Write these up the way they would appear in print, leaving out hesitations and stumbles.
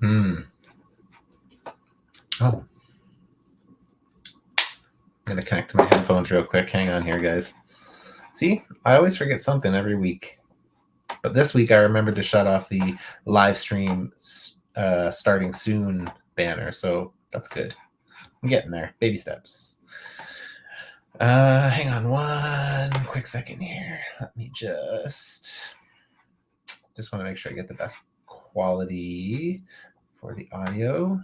Oh. I'm going to connect to my headphones real quick. Hang on here, guys. See, I always forget something every week. But this week I remembered to shut off the live stream starting soon banner. So that's good. I'm getting there. Baby steps. Hang on one quick second here. Let me just want to make sure I get the best quality for the audio.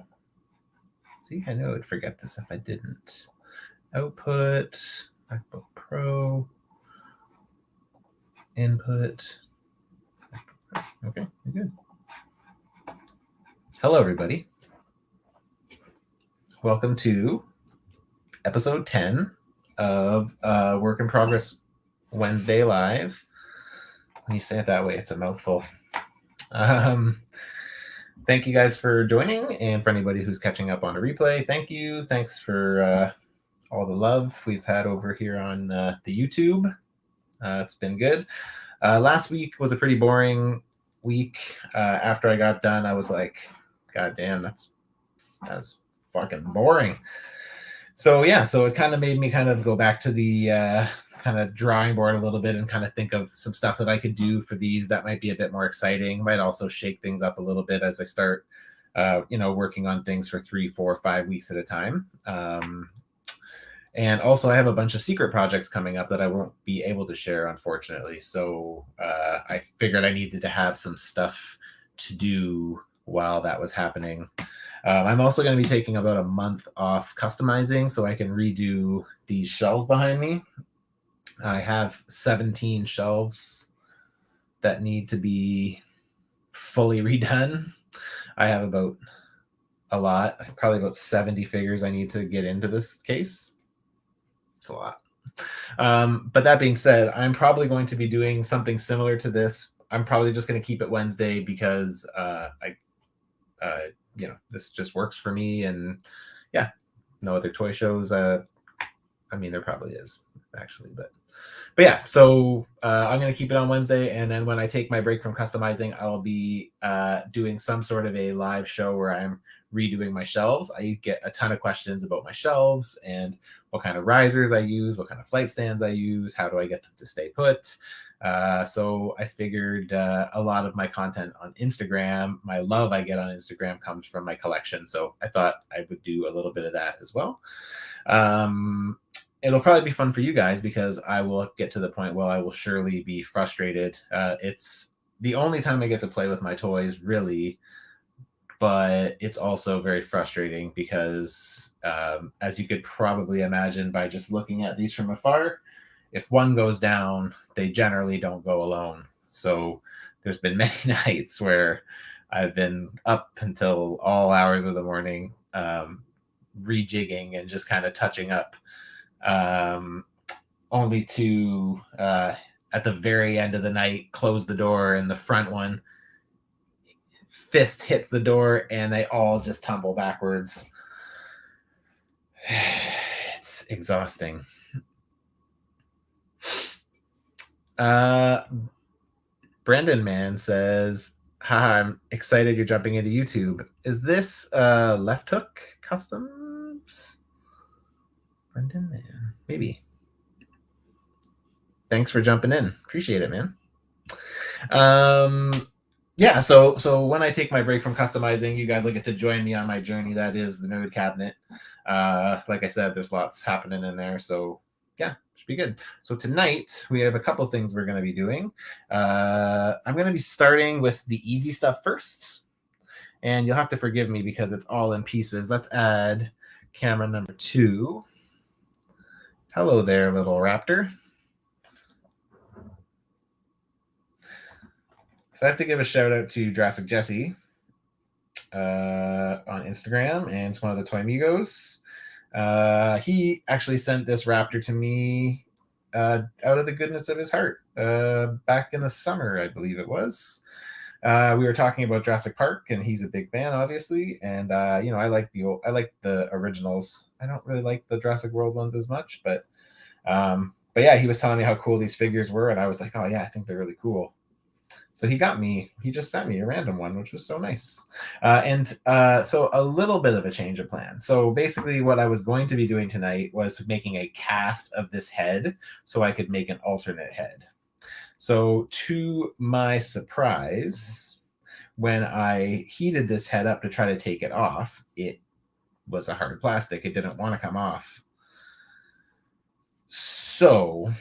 See, I know I would forget this if I didn't. Output, MacBook Pro, input. Okay, good. Hello, everybody. Welcome to episode 10 of Work in Progress Wednesday Live. When you say it that way, it's a mouthful. Thank you guys for joining, and for anybody who's catching up on a replay, thank you. Thanks for all the love we've had over here on the YouTube. It's been good. Last week was a pretty boring week. After I got done, I was like, God damn, that's fucking boring. So yeah, so it kind of made me kind of go back to the kind of drawing board a little bit and kind of think of some stuff that I could do for these that might be a bit more exciting. Might also shake things up a little bit as I start, working on things for 3, 4, 5 weeks at a time. And also I have a bunch of secret projects coming up that I won't be able to share, unfortunately. So I figured I needed to have some stuff to do while that was happening. I'm also going to be taking about a month off customizing so I can redo these shelves behind me. I have 17 shelves that need to be fully redone. I have about probably about 70 figures I need to get into this case. It's a lot. But that being said, I'm probably going to be doing something similar to this. I'm probably just going to keep it Wednesday because this just works for me. And yeah, no other toy shows. I mean, there probably is actually, but yeah. So I'm going to keep it on Wednesday, and then when I take my break from customizing, I'll be doing some sort of a live show where I'm redoing my shelves. I get a ton of questions about my shelves and what kind of risers I use, what kind of flight stands I use, how do I get them to stay put. So I figured a lot of my content on Instagram, my love I get on Instagram comes from my collection. So I thought I would do a little bit of that as well. It'll probably be fun for you guys because I will get to the point where I will surely be frustrated. It's the only time I get to play with my toys, really, but it's also very frustrating because, as you could probably imagine by just looking at these from afar, if one goes down, they generally don't go alone. So there's been many nights where I've been up until all hours of the morning, rejigging and just kind of touching up, only to, at the very end of the night, close the door, and the front one fist hits the door and they all just tumble backwards. It's exhausting. Brendan Man says, "Hi, I'm excited you're jumping into YouTube. Is this Left Hook Customs?" Brendan Man, maybe. Thanks for jumping in. Appreciate it, man. Yeah, so when I take my break from customizing, you guys will get to join me on my journey. That is the nerd cabinet. Like I said, there's lots happening in there. So yeah, should be good. So tonight we have a couple things we're going to be doing. I'm going to be starting with the easy stuff first. And you'll have to forgive me because it's all in pieces. Let's add camera number 2. Hello there, little Raptor. So I have to give a shout out to Jurassic Jesse on Instagram, and it's one of the Toy Amigos. He actually sent this Raptor to me out of the goodness of his heart back in the summer, I believe it was. We were talking about Jurassic Park, and he's a big fan, obviously. And I like the originals. I don't really like the Jurassic World ones as much, but yeah, he was telling me how cool these figures were, and I was like, oh yeah, I think they're really cool. So he just sent me a random one, which was so nice. So a little bit of a change of plan. So basically what I was going to be doing tonight was making a cast of this head so I could make an alternate head. So to my surprise, when I heated this head up to try to take it off, it was a hard plastic. It didn't want to come off. So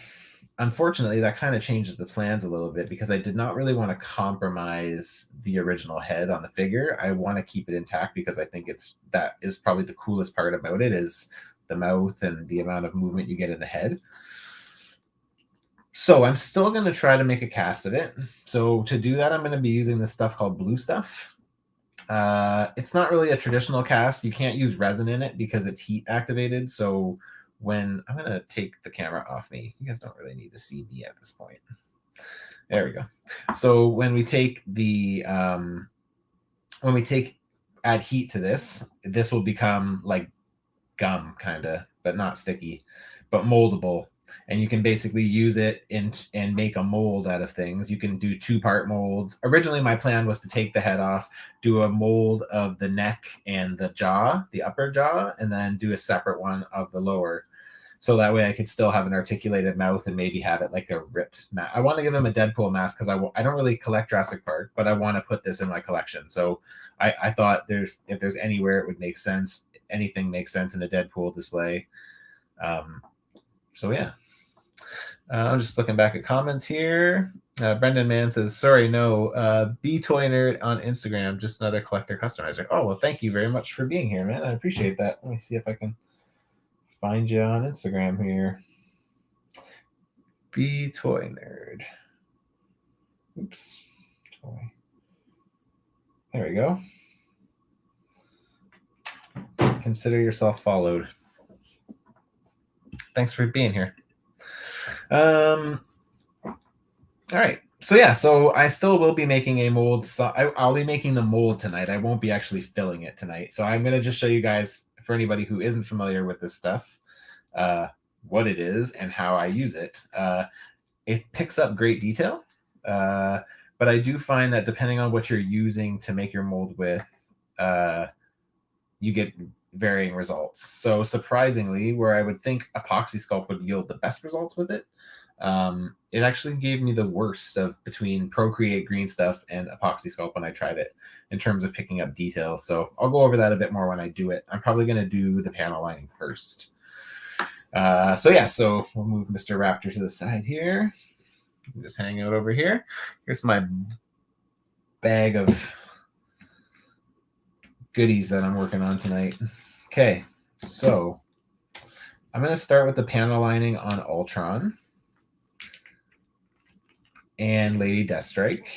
unfortunately, that kind of changes the plans a little bit because I did not really want to compromise the original head on the figure. I want to keep it intact because I think that is probably the coolest part about it is the mouth and the amount of movement you get in the head. So I'm still going to try to make a cast of it. So to do that, I'm going to be using this stuff called blue stuff. It's not really a traditional cast. You can't use resin in it because it's heat activated. So when I'm going to take the camera off me, you guys don't really need to see me at this point. There we go. So when we take add heat to this will become like gum kind of, but not sticky, but moldable. And you can basically use it and make a mold out of things. You can do 2-part molds. Originally, my plan was to take the head off, do a mold of the neck and the jaw, the upper jaw, and then do a separate one of the lower. So that way I could still have an articulated mouth and maybe have it like a ripped mask. I want to give him a Deadpool mask because I don't really collect Jurassic Park, but I want to put this in my collection. So I thought if there's anywhere it would make sense, anything makes sense in a Deadpool display. So yeah. I'm just looking back at comments here. Brendan Mann says, sorry, no, B Toy Nerd on Instagram, just another collector customizer. Oh, well, thank you very much for being here, man. I appreciate that. Let me see if I can find you on Instagram here. B Toy Nerd. Oops. Toy. There we go. Consider yourself followed. Thanks for being here. All right. So yeah, so I still will be making a mold. So I'll be making the mold tonight. I won't be actually filling it tonight. So I'm going to just show you guys, for anybody who isn't familiar with this stuff, what it is and how I use it. It picks up great detail, but I do find that depending on what you're using to make your mold with, you get varying results. So surprisingly, where I would think epoxy sculpt would yield the best results with it, it actually gave me the worst of between Procreate green stuff and epoxy sculpt when I tried it in terms of picking up details. So I'll go over that a bit more when I do it. I'm probably going to do the panel lining first. So we'll move Mr. Raptor to the side here. Just hang out over here. Here's my bag of goodies that I'm working on tonight. Okay, so I'm going to start with the panel lining on Ultron and Lady Deathstrike.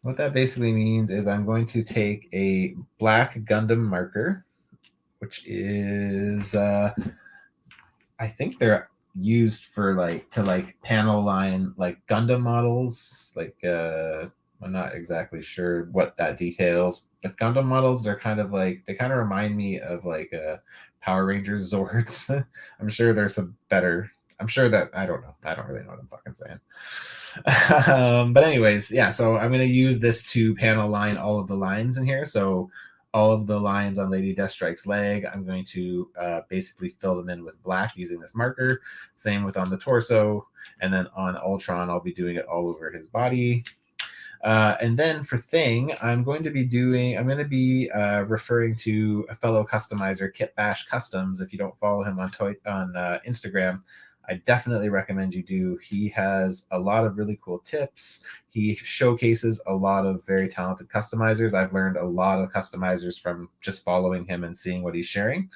What that basically means is I'm going to take a black Gundam Marker, which is I think they're used for to panel line like Gundam models. I'm not exactly sure what that details, but Gundam models are kind of they kind of remind me of Power Rangers Zords. I'm sure there's some better. I'm sure that I don't know. I don't really know what I'm fucking saying. But anyways, yeah. So I'm gonna use this to panel line all of the lines in here. So all of the lines on Lady Deathstrike's leg, I'm going to basically fill them in with black using this marker. Same with on the torso, and then on Ultron, I'll be doing it all over his body. And then for Thing, I'm going to be referring to a fellow customizer, Kit Bash Customs. If you don't follow him on Instagram, I definitely recommend you do. He has a lot of really cool tips. He showcases a lot of very talented customizers. I've learned a lot of customizers from just following him and seeing what he's sharing.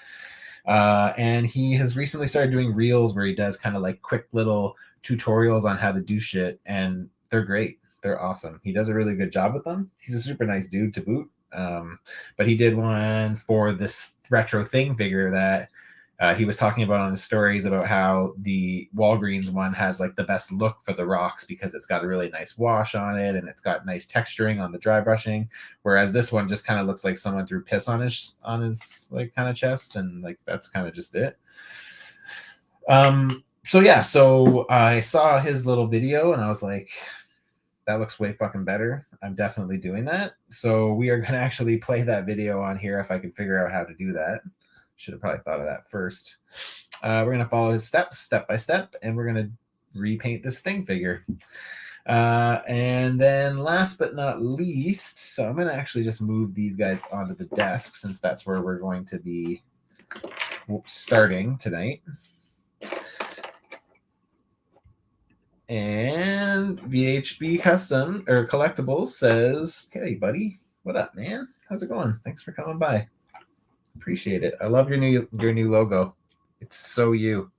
And he has recently started doing reels where he does kind of quick little tutorials on how to do shit, and they're great. They're awesome. He does a really good job with them. He's a super nice dude to boot. But he did one for this retro Thing figure that he was talking about on his stories about how the Walgreens one has the best look for the rocks because it's got a really nice wash on it and it's got nice texturing on the dry brushing, whereas this one just kind of looks like someone threw piss on his kind of chest, and that's kind of just it. So I saw his little video and I was like, that looks way fucking better. I'm definitely doing that. So we are going to actually play that video on here if I can figure out how to do that. Should have probably thought of that first. We're going to follow his steps step by step, and we're going to repaint this thing figure. And then last but not least, so I'm going to actually just move these guys onto the desk since that's where we're going to be starting tonight. And VHB Custom or Collectibles says, "Hey, buddy, what up, man? How's it going? Thanks for coming by. Appreciate it. I love your new logo. It's so you."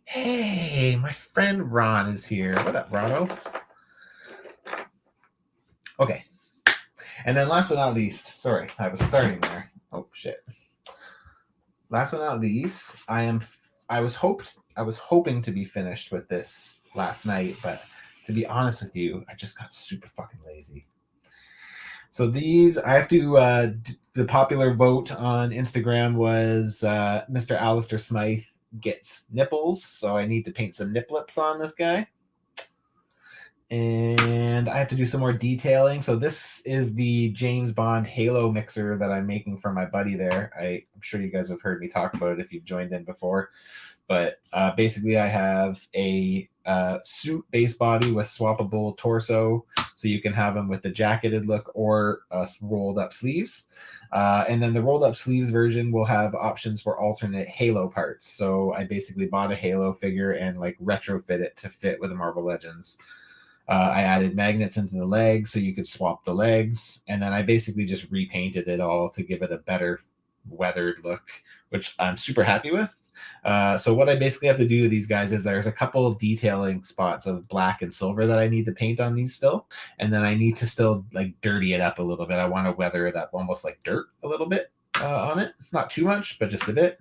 Hey, my friend Ron is here. What up, Rono? Okay. And then last but not least, sorry, I was starting there. Oh shit. Last but not least, I was hoping to be finished with this last night, but to be honest with you, I just got super fucking lazy. So these, I have to, the popular vote on Instagram was Mr. Alistair Smythe gets nipples, so I need to paint some nip lips on this guy. And I have to do some more detailing. So this is the James Bond Halo mixer that I'm making for my buddy there. I'm sure you guys have heard me talk about it if you've joined in before. But basically I have a suit base body with swappable torso, so you can have them with the jacketed look or rolled up sleeves. And then the rolled up sleeves version will have options for alternate Halo parts. So I basically bought a Halo figure and like retrofit it to fit with the Marvel Legends. I added magnets into the legs so you could swap the legs. And then I basically just repainted it all to give it a better weathered look, which I'm super happy with. So what I basically have to do to these guys is there's a couple of detailing spots of black and silver that I need to paint on these still. And then I need to still like dirty it up a little bit. I want to weather it up almost like dirt a little bit on it. Not too much, but just a bit.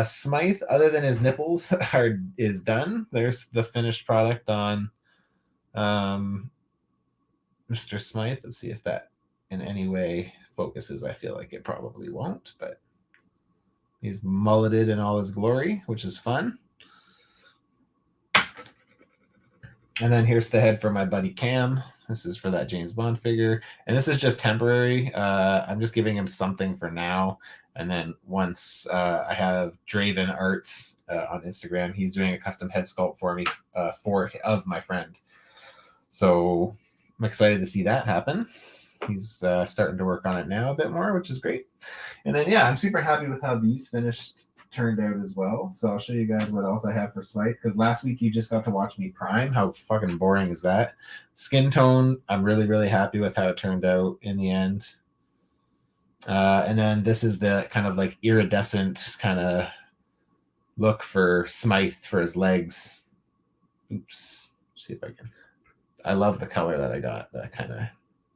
Smythe, other than his nipples, is done. There's the finished product on Mr. Smythe. Let's see if that in any way focuses. I feel like it probably won't, but he's mulleted in all his glory, which is fun. And then here's the head for my buddy Cam. This is for that James Bond figure. And this is just temporary. I'm just giving him something for now. And then once I have Draven Arts on Instagram, he's doing a custom head sculpt for me of my friend. So I'm excited to see that happen. He's starting to work on it now a bit more, which is great. And then, yeah, I'm super happy with how these turned out as well. So I'll show you guys what else I have for Smythe, because last week you just got to watch me prime. How fucking boring is that? Skin tone, I'm really, really happy with how it turned out in the end. And then this is the kind of like iridescent kind of look for Smythe for his legs. Oops. See if I can. I love the color that I got. That kind of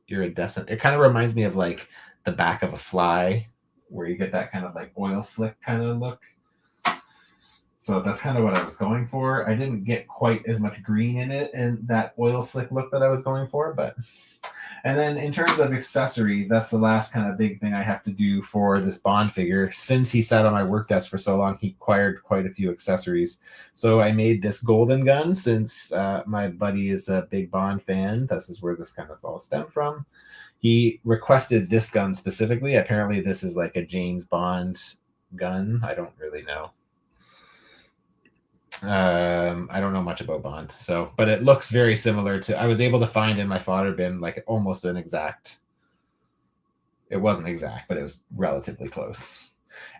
iridescent. It kind of reminds me of like the back of a fly, where you get that kind of like oil slick kind of look. So that's kind of what I was going for. I didn't get quite as much green in it and that oil slick look that I was going for, but. And then in terms of accessories, that's the last kind of big thing I have to do for this Bond figure. Since he sat on my work desk for so long, he acquired quite a few accessories. So I made this golden gun since my buddy is a big Bond fan. This is where this kind of all stemmed from. He requested this gun specifically. Apparently this is like a James Bond gun. I don't really know. I don't know much about Bond, so, but it looks very similar to, I was able to find in my fodder bin like almost an exact, it wasn't exact, but it was relatively close.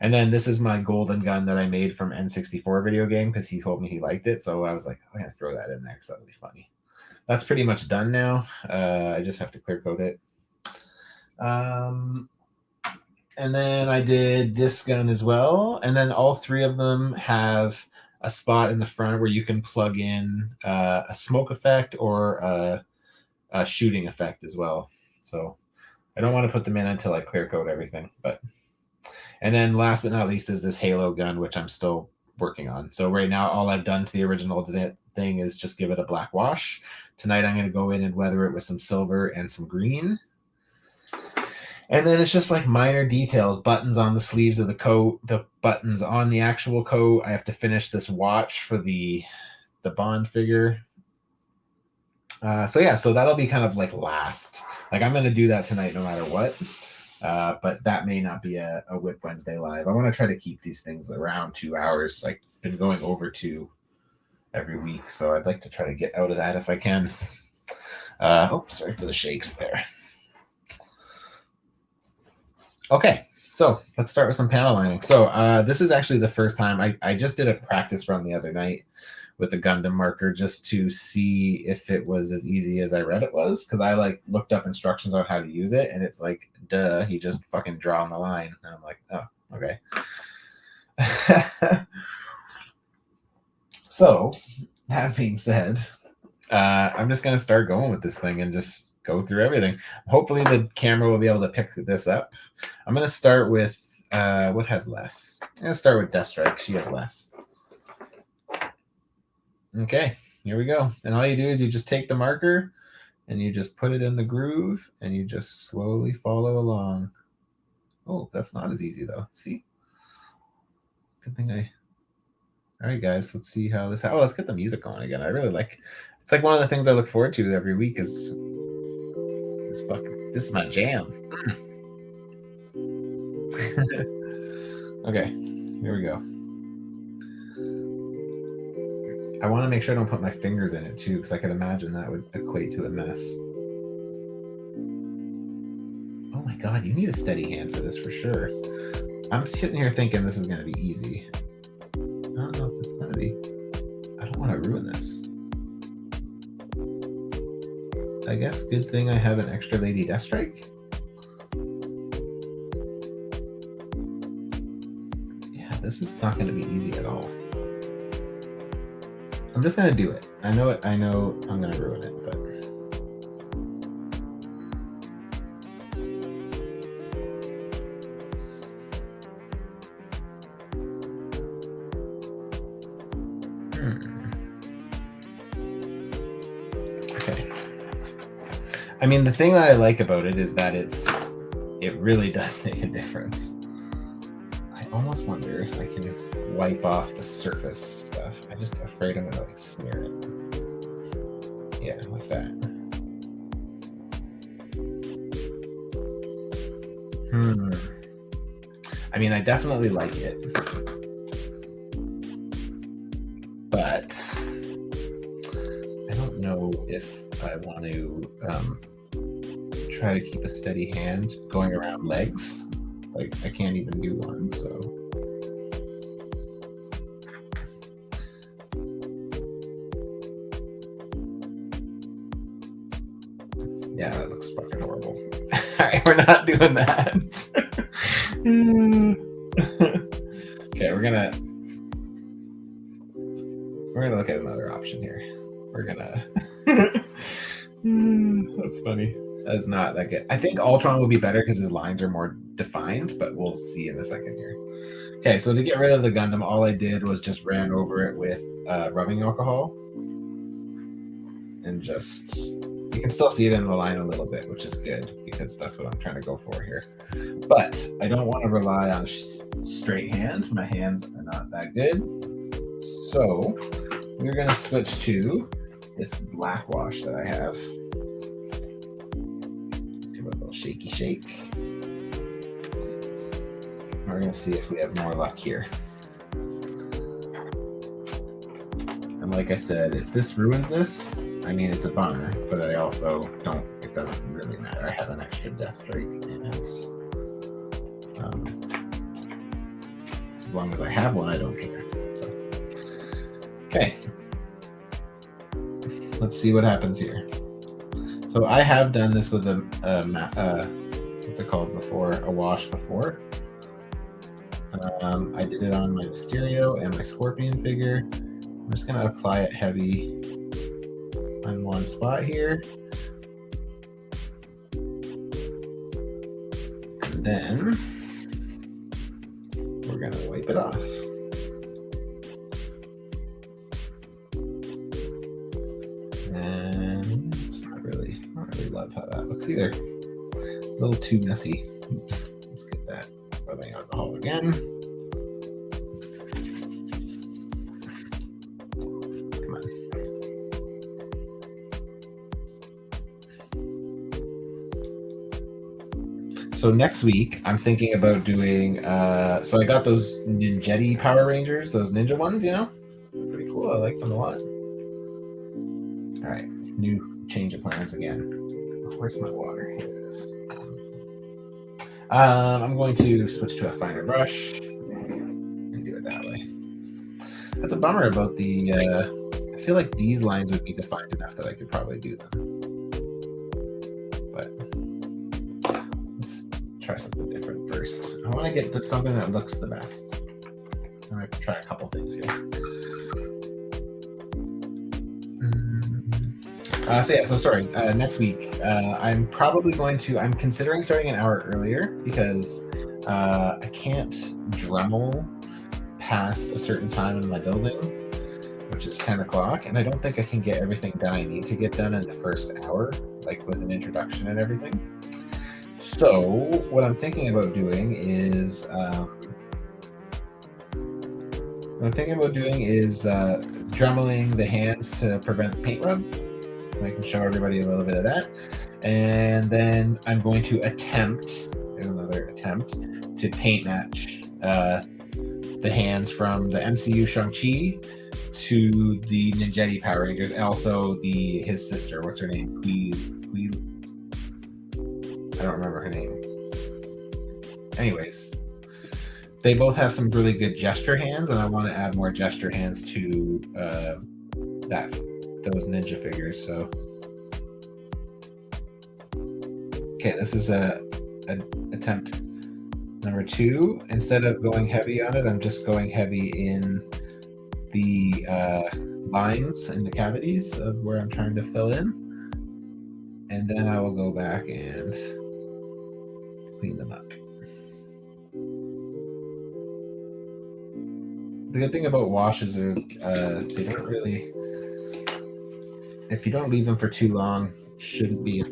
And then this is my golden gun that I made from N64 video game, because he told me he liked it, so I was like, I'm gonna throw that in there because that'll be funny. That's pretty much done now. I just have to clear coat it. And then I did this gun as well, and then all three of them have a spot in the front where you can plug in a smoke effect or a shooting effect as well. So I don't want to put them in until I clear coat everything. And then last but not least is this Halo gun, which I'm still working on. So right now, all I've done to the original thing is just give it a black wash. Tonight, I'm going to go in and weather it with some silver and some green. And then it's just like minor details, buttons on the sleeves of the coat, the buttons on the actual coat. I have to finish this watch for the Bond figure. So yeah, so that'll be kind of like last. Like I'm gonna do that tonight no matter what. But that may not be a WIP Wednesday live. I want to try to keep these things around 2 hours. I've been going over 2 every week, so I'd like to try to get out of that if I can. Sorry for the shakes there. Okay, so let's start with some panel lining. So this is actually the first time I just did a practice run the other night with a Gundam marker just to see if it was as easy as I read it was, because I like looked up instructions on how to use it, and it's like, duh, you just fucking draw on the line. And I'm like, oh, okay. So that being said, I'm just gonna start going with this thing and just go through everything. Hopefully the camera will be able to pick this up. I'm gonna start with what has less. I'm gonna start with Deathstrike. She has less. Okay, here we go. And all you do is you just take the marker and you just put it in the groove and you just slowly follow along. Oh, that's not as easy though. See? Good thing all right, guys, let's see how this. Oh, let's get the music going again. I really like. It's like one of the things I look forward to every week is this fucking. This is my jam. Okay, here we go. I want to make sure I don't put my fingers in it too, because I could imagine that would equate to a mess. Oh my god, you need a steady hand for this for sure. I'm sitting here thinking this is going to be easy. I don't know if it's going to be. I don't want to ruin this. I guess good thing I have an extra Lady Deathstrike. Yeah, this is not going to be easy at all. I'm just going to do it. I know it. I know I'm going to ruin it, but. Okay. I mean, the thing that I like about it is that it really does make a difference. I almost wonder if I can wipe off the surface stuff. I'm just afraid I'm gonna like smear it. Yeah, like that. I mean, I definitely like it, but I don't know if I want to try to keep a steady hand going around legs. Like I can't even do one, so. Yeah, that looks fucking horrible. All right, we're not doing that. Okay, we're gonna look at another option here. We're gonna. That's funny. That's not that good. I think Ultron will be better because his lines are more defined, but we'll see in a second here. Okay, so to get rid of the Gundam, all I did was just ran over it with rubbing alcohol. And just, you can still see it in the line a little bit, which is good because that's what I'm trying to go for here. But I don't want to rely on a straight hand. My hands are not that good. So we're going to switch to this black wash that I have. Give it a little shaky shake. We're going to see if we have more luck here. And like I said, if this ruins this, I mean, it's a bummer, but I also don't, it doesn't really matter. I have an extra Deathstrike, and as long as I have one, I don't care. So, okay. Let's see what happens here. So I have done this with a what's it called before? A wash before. I did it on my Mysterio and my Scorpion figure. I'm just going to apply it heavy on one spot here. And then we're going to wipe it off. And it's not really, I don't really love how that looks either. A little too messy. Oops. Let's get that rubbing alcohol again. So next week, I'm thinking about doing. So I got those Ninjetti Power Rangers, those ninja ones. You know, pretty cool. I like them a lot. All right, new change of plans again. Where's my water? Here it is. I'm going to switch to a finer brush and do it that way. That's a bummer about the. I feel like these lines would be defined enough that I could probably do them. But let's try something different first. I want to get to something that looks the best. I'm going to try a couple things here. Next week, I'm probably going to, I'm considering starting an hour earlier because I can't Dremel past a certain time in my building, which is 10 o'clock, and I don't think I can get everything done I need to get done in the first hour, like with an introduction and everything. So what I'm thinking about doing is, dremeling the hands to prevent paint rub. I can show everybody a little bit of that. And then I'm going to attempt to paint match the hands from the MCU Shang-Chi to the Ninjetti Power Rangers, and also his sister. What's her name? I don't remember her name. Anyways, they both have some really good gesture hands, and I want to add more gesture hands to those ninja figures. So, okay, this is a attempt number 2. Instead of going heavy on it, I'm just going heavy in the lines and the cavities of where I'm trying to fill in, and then I will go back and clean them up. The good thing about washes are they don't really, if you don't leave them for too long, shouldn't be.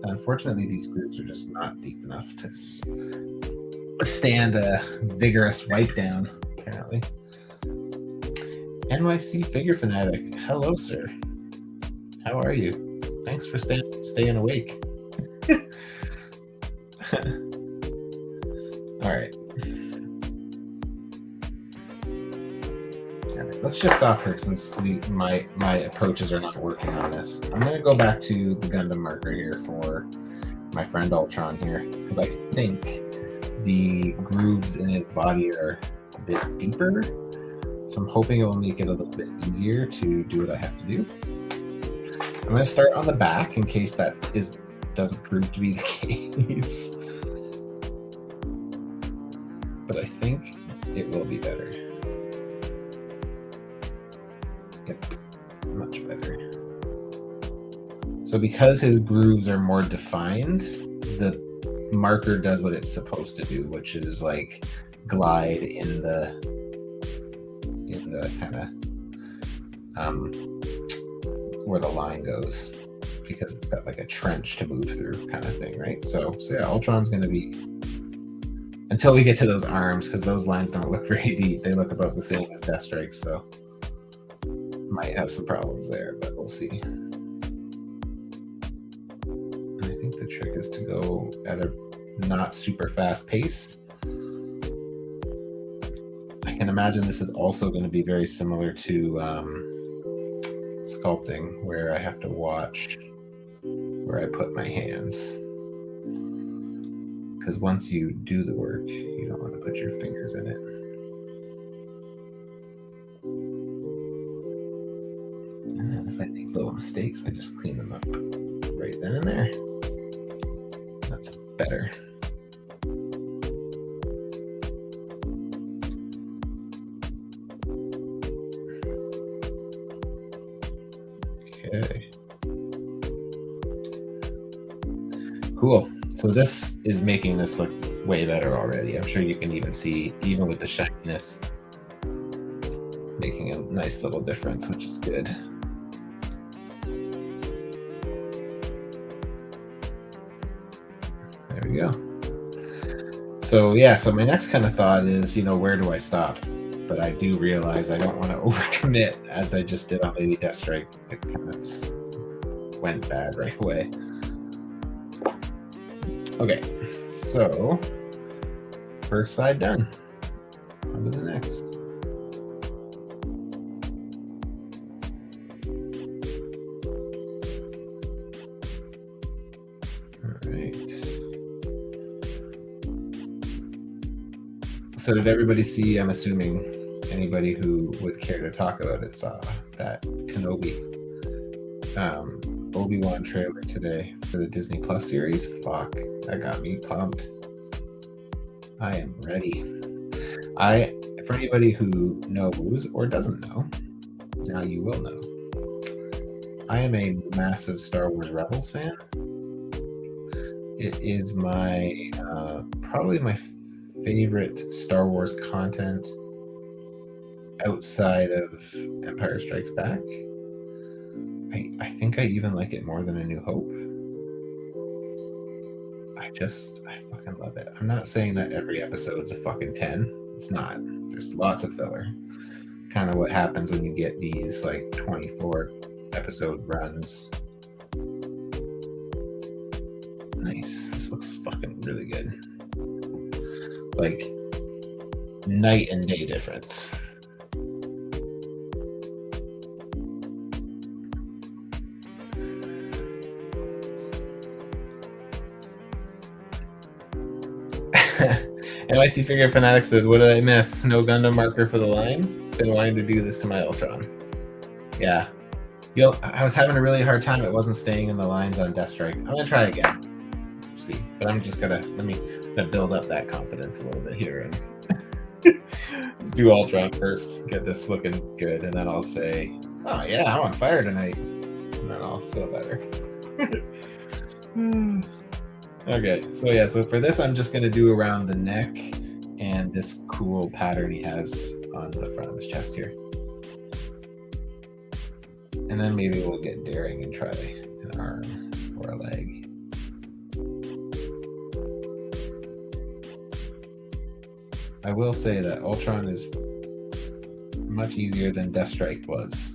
Unfortunately, these grooves are just not deep enough to stand a vigorous wipe down, apparently. NYC Figure Fanatic, hello, sir. How are you? Thanks for staying awake. All right. Let's shift off here since my approaches are not working on this. I'm going to go back to the Gundam Marker here for my friend Ultron here, because I think the grooves in his body are a bit deeper. So I'm hoping it will make it a little bit easier to do what I have to do. I'm going to start on the back in case that doesn't prove to be the case. But I think it will be better. Yep, much better. So because his grooves are more defined, the marker does what it's supposed to do, which is like glide in the kind of where the line goes, because it's got like a trench to move through kind of thing, right? So yeah, Ultron's going to be, until we get to those arms, because those lines don't look very deep. They look about the same as Deathstrike, so might have some problems there, but we'll see. I think the trick is to go at a not super fast pace. I can imagine this is also going to be very similar to sculpting, where I have to watch where I put my hands. Because once you do the work, you don't want to put your fingers in it. And then if I make little mistakes, I just clean them up right then and there. That's better. Okay. Cool. So this is making this look way better already. I'm sure you can even see, even with the shininess, it's making a nice little difference, which is good. There we go. So yeah, so my next kind of thought is, where do I stop? But I do realize I don't want to overcommit, as I just did on Lady Deathstrike. It kind of went bad right away. Okay, so first side done. On to the next. All right. So did everybody see, I'm assuming anybody who would care to talk about it saw that Kenobi Obi-Wan trailer today for the Disney Plus series? Fuck, that got me pumped. I am ready. For anybody who knows or doesn't know, now you will know. I am a massive Star Wars Rebels fan. It is my probably my favorite Star Wars content outside of Empire Strikes Back. I think I even like it more than A New Hope. I fucking love it. I'm not saying that every episode's a fucking 10. It's not. There's lots of filler. Kind of what happens when you get these like 24 episode runs. Nice. This looks fucking really good. Like night and day difference. NYC Figure Fanatic says, what did I miss? No Gundam marker for the lines? Been wanting to do this to my Ultron. Yeah. I was having a really hard time. It wasn't staying in the lines on Deathstrike. I'm going to try again. See. But I'm just going to build up that confidence a little bit here. And let's do Ultron first. Get this looking good. And then I'll say, oh, yeah, I'm on fire tonight. And then I'll feel better. Okay, so for this, I'm just going to do around the neck and this cool pattern he has on the front of his chest here. And then maybe we'll get daring and try an arm or a leg. I will say that Ultron is much easier than Deathstrike was,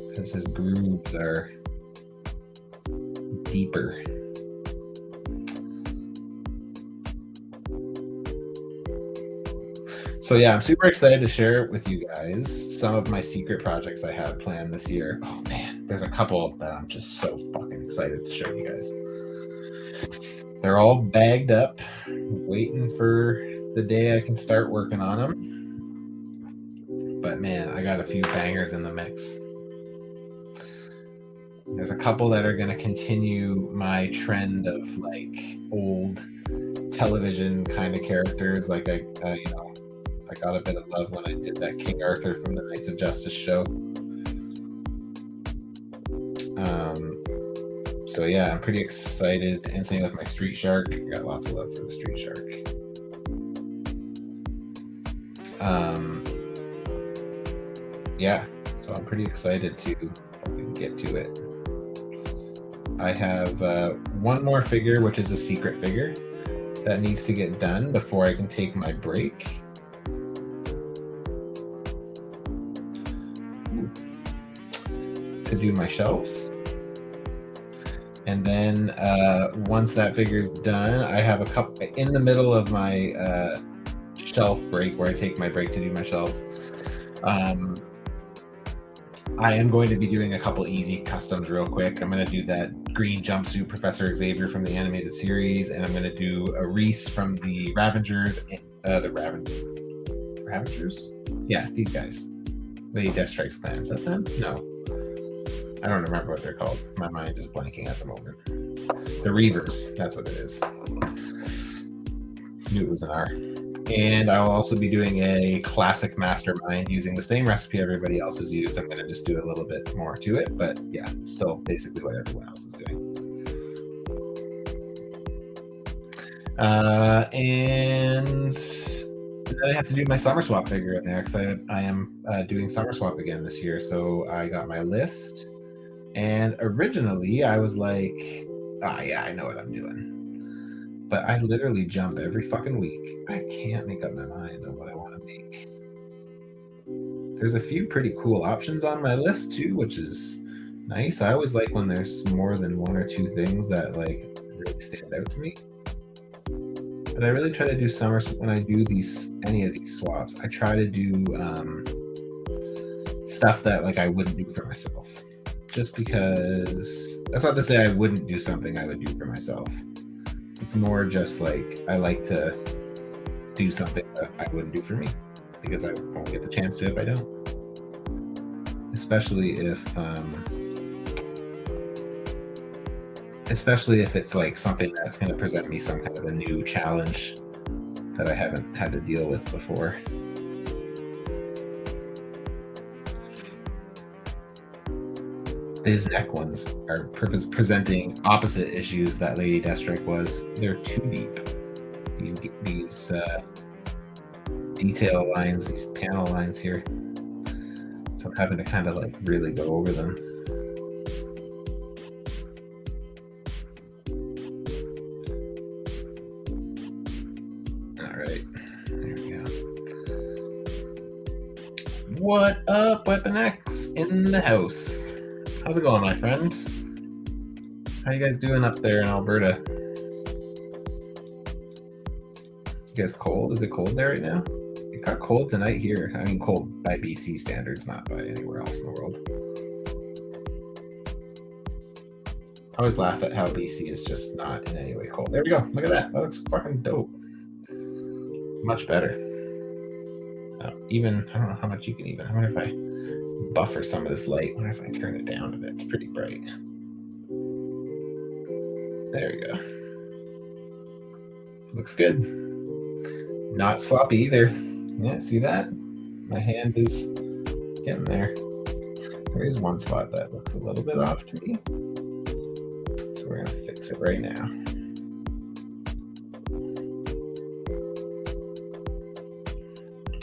because his grooves are deeper. So yeah, I'm super excited to share with you guys some of my secret projects I have planned this year. Oh man, there's a couple that I'm just so fucking excited to show you guys. They're all bagged up, waiting for the day I can start working on them. But man, I got a few bangers in the mix. There's a couple that are going to continue my trend of like old television kind of characters. Like I got a bit of love when I did that King Arthur from the Knights of Justice show. So yeah, I'm pretty excited. And same with my Street Shark. I got lots of love for the Street Shark. Yeah, so I'm pretty excited to fucking get to it. I have one more figure, which is a secret figure that needs to get done before I can take my break. To do my shelves. And then once that figure's done, I have a couple in the middle of my shelf break where I take my break to do my shelves. I am going to be doing a couple easy customs real quick. I'm going to do that green jumpsuit Professor Xavier from the animated series, and I'm going to do a Reese from the Ravengers. Ravengers? Yeah, these guys. The Deathstrike's clan. Is that them? No. I don't remember what they're called. My mind is blanking at the moment. The Reavers. That's what it is. Knew it was an R. And I'll also be doing a classic mastermind using the same recipe everybody else has used. I'm going to just do a little bit more to it, but yeah, still basically what everyone else is doing. And then I have to do my Summer Swap figure in there because I am doing Summer Swap again this year. So I got my list. And originally I was like, yeah, I know what I'm doing. But I literally jump every fucking week. I can't make up my mind on what I want to make. There's a few pretty cool options on my list too, which is nice. I always like when there's more than one or two things that like really stand out to me. But I really try to do summer when I do any of these swaps. I try to do stuff that like I wouldn't do for myself. Just because that's not to say I wouldn't do something I would do for myself. It's more just like I like to do something that I wouldn't do for me because I won't get the chance to if I don't. Especially if it's like something that's going to present me some kind of a new challenge that I haven't had to deal with before. These neck ones are presenting opposite issues that Lady Deathstrike was. They're too deep. These detail lines, these panel lines here. So I'm having to kind of like really go over them. All right, there we go. What up, Weapon X in the house? How's it going, my friend? How you guys doing up there in Alberta? You guys cold? Is it cold there right now? It got cold tonight here. I mean, cold by BC standards, not by anywhere else in the world. I always laugh at how BC is just not in any way cold. There we go. Look at that. That looks fucking dope. Much better. Even, I don't know how much you can even. I wonder if I buffer some of this light. I wonder if I turn it down a bit. It's pretty bright. There we go. Looks good. Not sloppy either. Yeah, see that? My hand is getting there. There is one spot that looks a little bit off to me. So we're gonna fix it right now.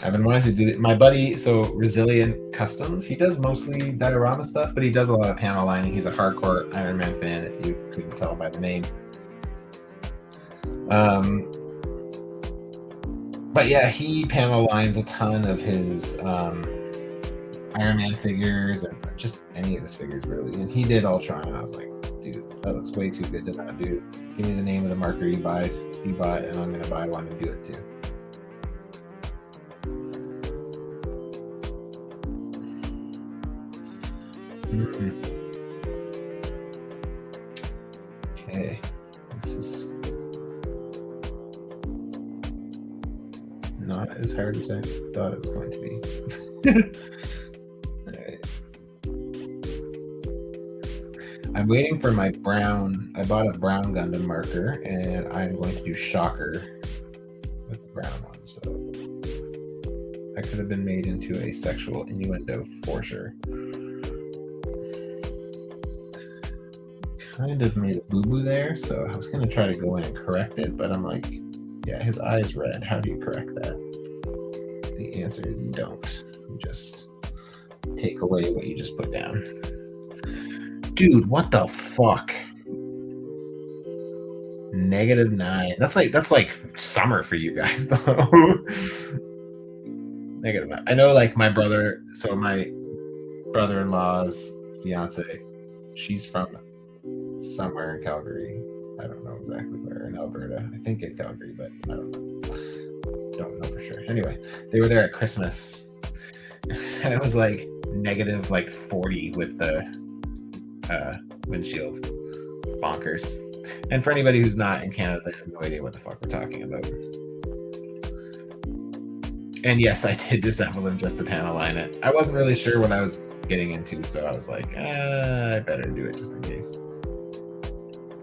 I've been wanting to do my buddy, so Resilient Customs, he does mostly diorama stuff, but he does a lot of panel lining. He's a hardcore Iron Man fan, if you couldn't tell by the name. But yeah, he panel lines a ton of his Iron Man figures and just any of his figures really. And he did Ultron, and I was like, dude, that looks way too good to not do. Give me the name of the marker you bought, and I'm gonna buy one and do it too. Okay, this is not as hard as I thought it was going to be. All right. I'm waiting for my brown. I bought a brown Gundam marker, and I'm going to do Shocker with the brown one. So that could have been made into a sexual innuendo for sure. Kind of made a boo-boo there, so I was going to try to go in and correct it, but I'm like, yeah, his eye is red. How do you correct that? The answer is you don't. You just take away what you just put down. Dude, what the fuck? -9. That's like summer for you guys, though. -9. I know, like my brother-in-law's fiance, she's from somewhere in Calgary. I don't know exactly where in Alberta. I think in Calgary, but I don't know for sure. Anyway, they were there at Christmas, and it was like -40 with the windshield. Bonkers. And for anybody who's not in Canada, they have no idea what the fuck we're talking about. And yes, I did disassemble them just to panel line it. I wasn't really sure what I was getting into, so I was like, I better do it just in case.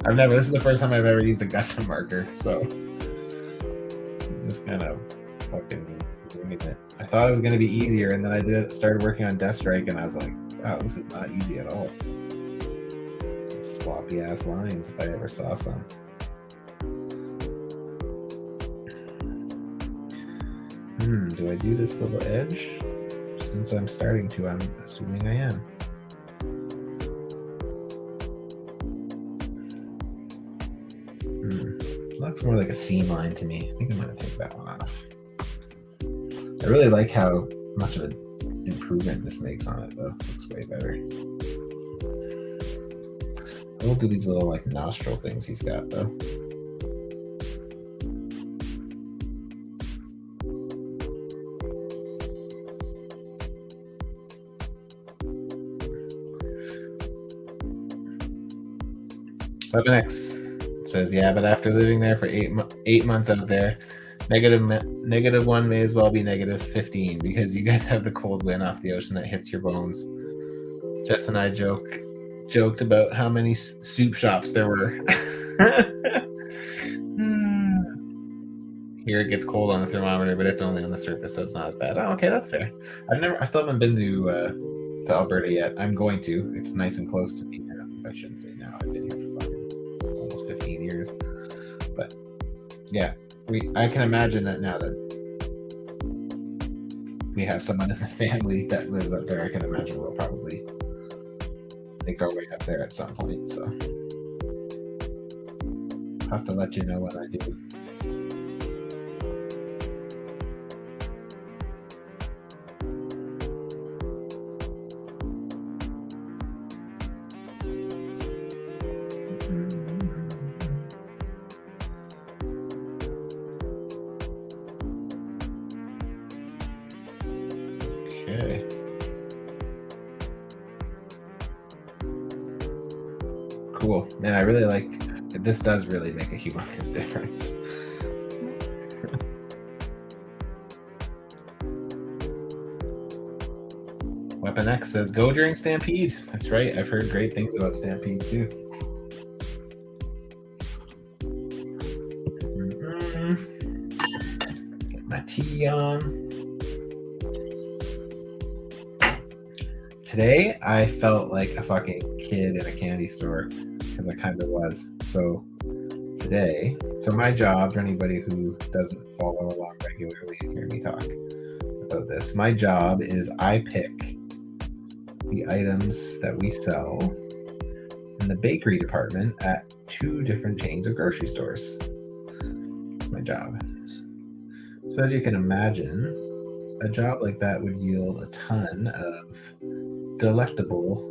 This is the first time I've ever used a Gundam marker, so I'm just kind of fucking doing it. I thought it was going to be easier, and then I started working on Deathstrike, and I was like, wow, this is not easy at all. Sloppy ass lines if I ever saw some. Do I do this little edge? Since I'm starting to, I'm assuming I am. Looks more like a seam line to me. I think I'm going to take that one off. I really like how much of an improvement this makes on it, though. Looks way better. We'll do these little like nostril things he's got though. Weapon X says, yeah, but after living there for 8 months out there, -1 may as well be -15 because you guys have the cold wind off the ocean that hits your bones. Jess and I joked about how many soup shops there were. Here it gets cold on the thermometer, but it's only on the surface, so it's not as bad. Oh, okay, that's fair. I still haven't been to Alberta yet. I'm going to. It's nice and close to me now. I shouldn't say now. I've been here for almost 15 years. But yeah, I can imagine that now that we have someone in the family that lives up there. I can imagine we'll probably make our way up there at some point. So I'll have to let you know when I do. Okay. Cool. Man, I really like this. Does really make a humongous difference. Weapon X says, go during Stampede. That's right. I've heard great things about Stampede too. Get my tea on. Today, I felt like a fucking kid in a candy store because I kind of was. So today, my job, for anybody who doesn't follow along regularly and hear me talk about this, my job is I pick the items that we sell in the bakery department at 2 different chains of grocery stores. That's my job. So as you can imagine, a job like that would yield a ton of delectable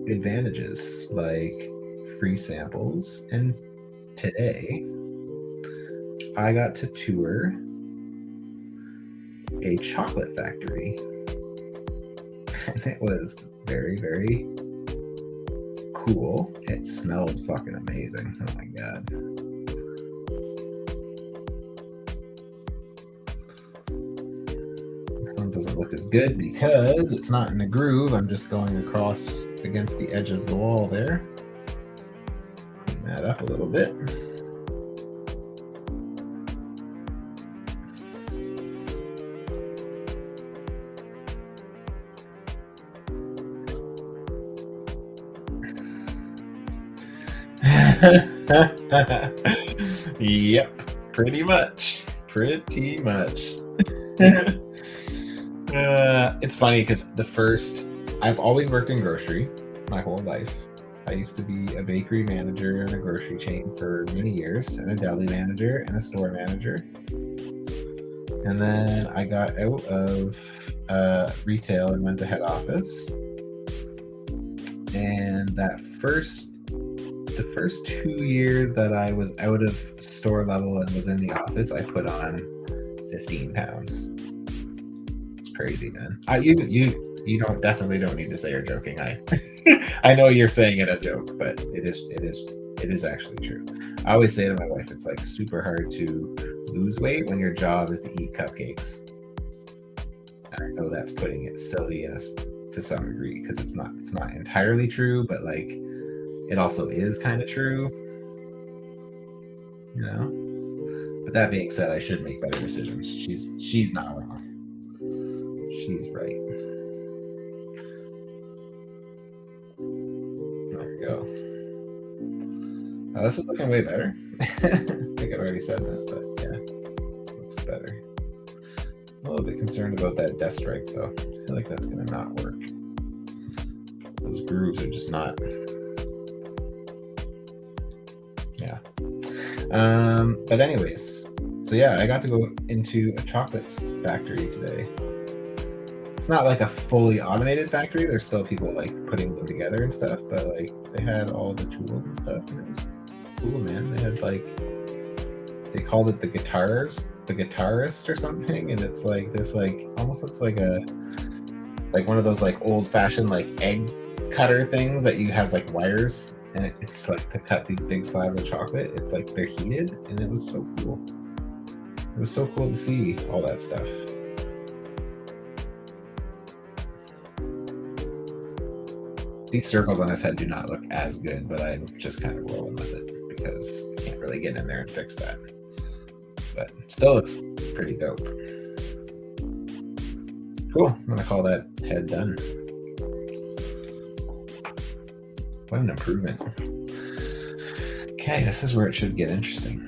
advantages like free samples. And today I got to tour a chocolate factory, and it was very, very cool. It smelled fucking amazing. Oh my god. This one doesn't look as good because it's not in a groove. I'm just going across against the edge of the wall there. Clean that up a little bit. Yep, pretty much. It's funny because I've always worked in grocery my whole life. I used to be a bakery manager in a grocery chain for many years, and a deli manager and a store manager. And then I got out of retail and went to head office. And the first 2 years that I was out of store level and was in the office, I put on 15 pounds. It's crazy, man. You definitely don't need to say you're joking. I know you're saying it as a joke, but it is actually true. I always say to my wife, it's like super hard to lose weight when your job is to eat cupcakes. And I know that's putting it silly to some degree because it's not entirely true, but like it also is kind of true, you know. But that being said, I should make better decisions. She's not wrong. She's right. There we go. This is looking way better. I think I've already said that, but yeah, this looks better. I'm a little bit concerned about that Deathstrike though. I feel like that's gonna not work. Those grooves are just not. Yeah. But anyways, so yeah, I got to go into a chocolate factory today. It's not like a fully automated factory. There's still people like putting them together and stuff, but like they had all the tools and stuff, and it was cool, man. They had like, they called it the guitarist or something, and it's like this like almost looks like a one of those like old fashioned like egg cutter things that you has like wires, and it's like to cut these big slabs of chocolate. It's like they're heated, and it was so cool. It was so cool to see all that stuff. These circles on his head do not look as good, but I'm just kind of rolling with it because I can't really get in there and fix that. But still looks pretty dope. Cool. I'm gonna call that head done. What an improvement. Okay, this is where it should get interesting.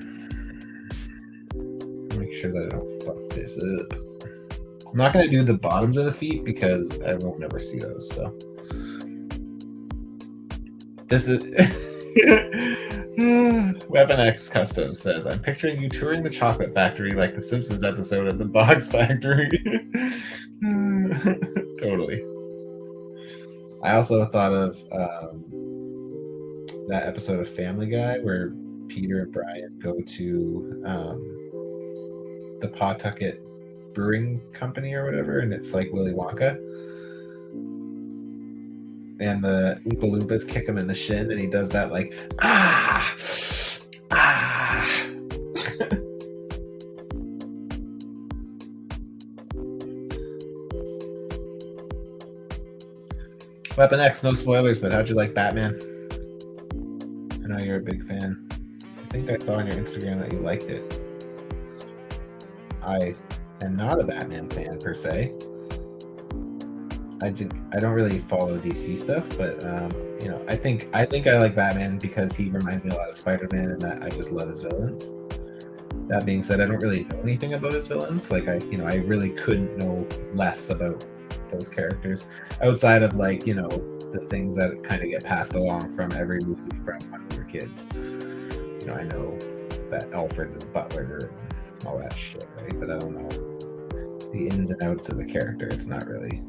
Make sure that I don't fuck this up. I'm not gonna do the bottoms of the feet because I won't never see those, so. This is Weapon X Custom says, I'm picturing you touring the chocolate factory like the Simpsons episode of the Box Factory. Totally. I also thought of that episode of Family Guy where Peter and Brian go to the Pawtucket Brewing Company or whatever, and it's like Willy Wonka. And the Oompa Loompas kick him in the shin, and he does that like, ah, ah. Weapon X, no spoilers, but how'd you like Batman? I know you're a big fan. I think I saw on your Instagram that you liked it. I am not a Batman fan per se. I don't really follow DC stuff, but you know, I think I like Batman because he reminds me a lot of Spider-Man, and that I just love his villains. That being said, I don't really know anything about his villains. Like I really couldn't know less about those characters outside of like, you know, the things that kind of get passed along from every movie from when we were kids. You know, I know that Alfred's his butler and all that shit, right? But I don't know the ins and outs of the character. It's not really.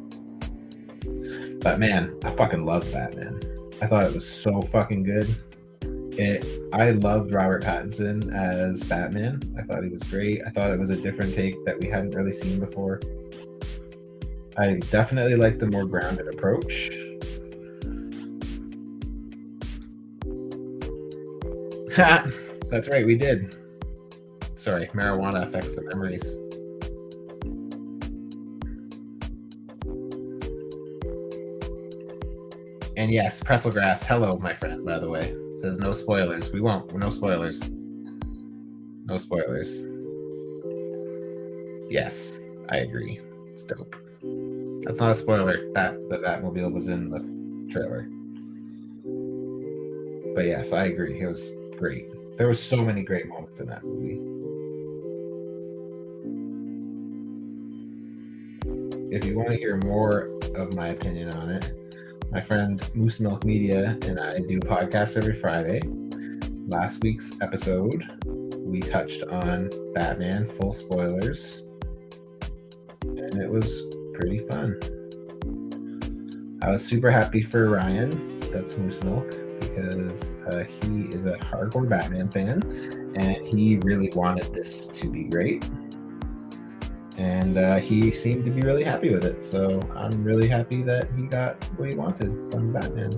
But man, I fucking love Batman. I thought it was so fucking good. I loved Robert Pattinson as Batman. I thought he was great. I thought it was a different take that we hadn't really seen before. I definitely like the more grounded approach. That's right, we did. Sorry, marijuana affects the memories. And yes, Presselgrass, hello, my friend, by the way. Says no spoilers. We won't. No spoilers. No spoilers. Yes, I agree. It's dope. That's not a spoiler. The Batmobile was in the trailer. But yes, I agree. It was great. There were so many great moments in that movie. If you want to hear more of my opinion on it, my friend Moose Milk Media and I do podcasts every Friday. Last week's episode, we touched on Batman, full spoilers, and it was pretty fun. I was super happy for Ryan, that's Moose Milk, because he is a hardcore Batman fan, and he really wanted this to be great. And he seemed to be really happy with it. So I'm really happy that he got what he wanted from Batman.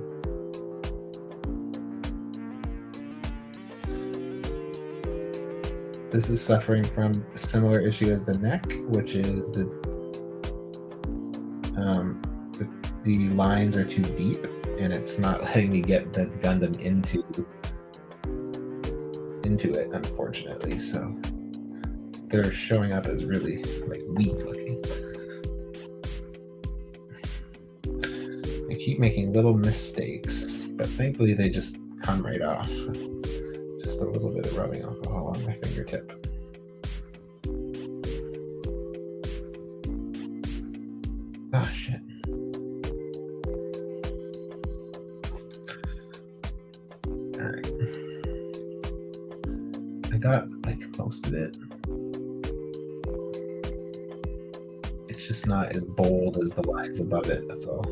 This is suffering from a similar issue as the neck, which is the lines are too deep, and it's not letting me get the Gundam into it, unfortunately. So they're showing up as really like weak looking. I keep making little mistakes, but thankfully they just come right off. Just a little bit of rubbing alcohol on my fingertip. Oh shit. Alright. I got like most of it. It's It's just not as bold as the lines above it, that's all.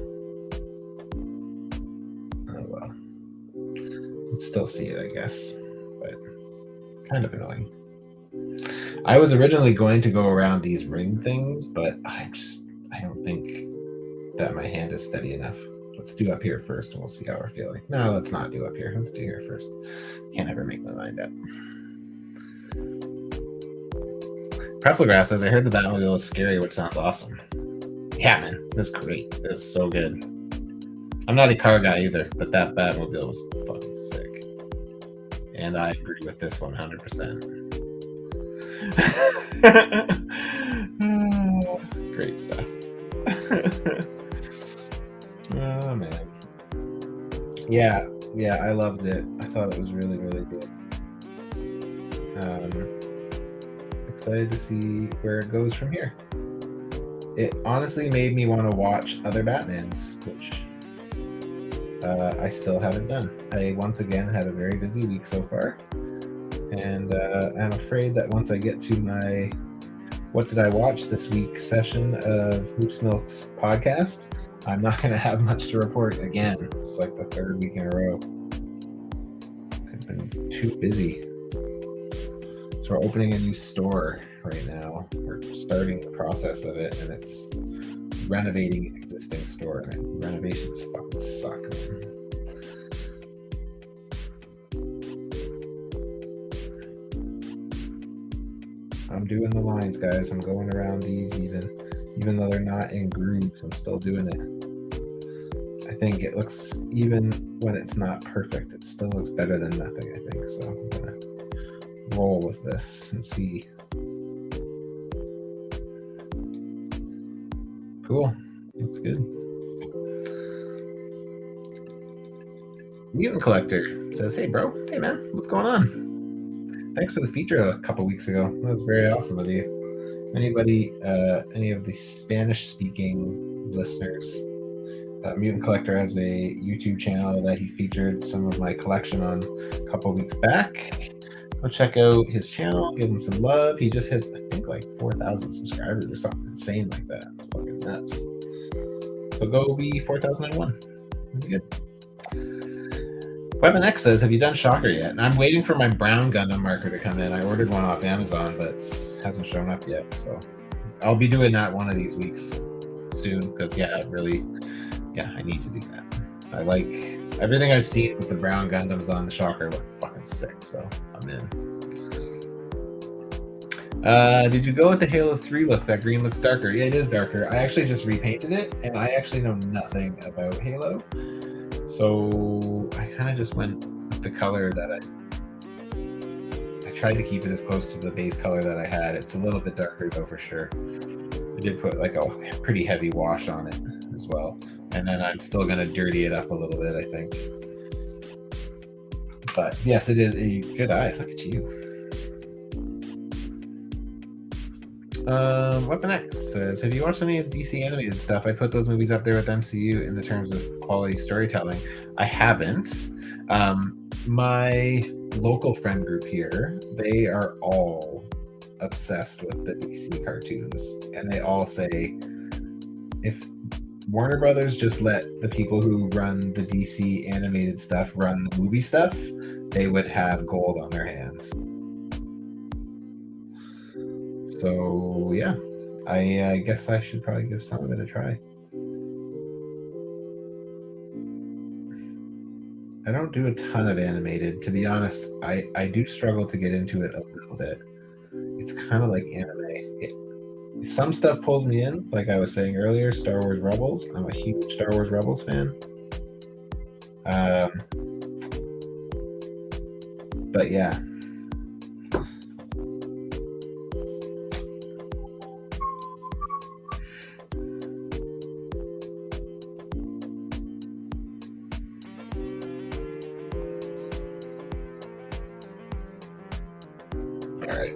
Oh well. You can still see it, I guess, but kind of annoying. I was originally going to go around these ring things, but I don't think that my hand is steady enough. Let's do up here first and we'll see how we're feeling. No, let's not do up here. Let's do here first. Can't ever make my mind up. Pretzelgrass says, I heard the Batmobile was scary, which sounds awesome. Yeah, man, that's great. It's so good. I'm not a car guy either, but that Batmobile was fucking sick. And I agree with this 100%. Great stuff. Oh man. Yeah, I loved it. I thought it was really, really good. Excited to see where it goes from here. It honestly made me want to watch other Batmans, which I still haven't done. I once again had a very busy week so far, and I'm afraid that once I get to my what did I watch this week session of Hoops Milk's podcast, I'm not going to have much to report again. It's like the third week in a row. I've been too busy. So we're opening a new store right now. We're starting the process of it, and it's renovating an existing store. And renovations fucking suck, man. I'm doing the lines, guys. I'm going around these even though they're not in grooves. I'm still doing it. I think it looks, even when it's not perfect, it still looks better than nothing, I think. So I'm gonna roll with this and see. Cool. Looks good. Mutant Collector says, hey bro, hey man, what's going on? Thanks for the feature a couple weeks ago. That was very awesome of you. Anybody, any of the Spanish-speaking listeners, Mutant Collector has a YouTube channel that he featured some of my collection on a couple weeks back. Go check out his channel, give him some love. He just hit, I think, like 4,000 subscribers or something insane like that. It's fucking nuts. So go be 4,001. That'd be good. Weapon X says, have you done Shocker yet? And I'm waiting for my brown Gundam marker to come in. I ordered one off Amazon, but it hasn't shown up yet. So I'll be doing that one of these weeks soon because, yeah, I need to do that. I like everything I've seen with the brown Gundams on the Shocker look fucking sick, so I'm in. Did you go with the Halo 3 look? That green looks darker. Yeah, it is darker. I actually just repainted it, and I actually know nothing about Halo. So I kind of just went with the color that I tried to keep it as close to the base color that I had. It's a little bit darker though, for sure. I did put like a pretty heavy wash on it as well. And then I'm still going to dirty it up a little bit, I think. But yes, it is a good eye. Look at you. Weapon X says, have you watched any of DC animated stuff? I put those movies up there with MCU in the terms of quality storytelling. I haven't. My local friend group here, they are all obsessed with the DC cartoons. And they all say, if Warner Brothers just let the people who run the DC animated stuff run the movie stuff, they would have gold on their hands. So yeah, I guess I should probably give some of it a try. I don't do a ton of animated, to be honest. I do struggle to get into it a little bit. It's kind of like anime. Some stuff pulls me in, like I was saying earlier, Star Wars Rebels. I'm a huge Star Wars Rebels fan. But yeah.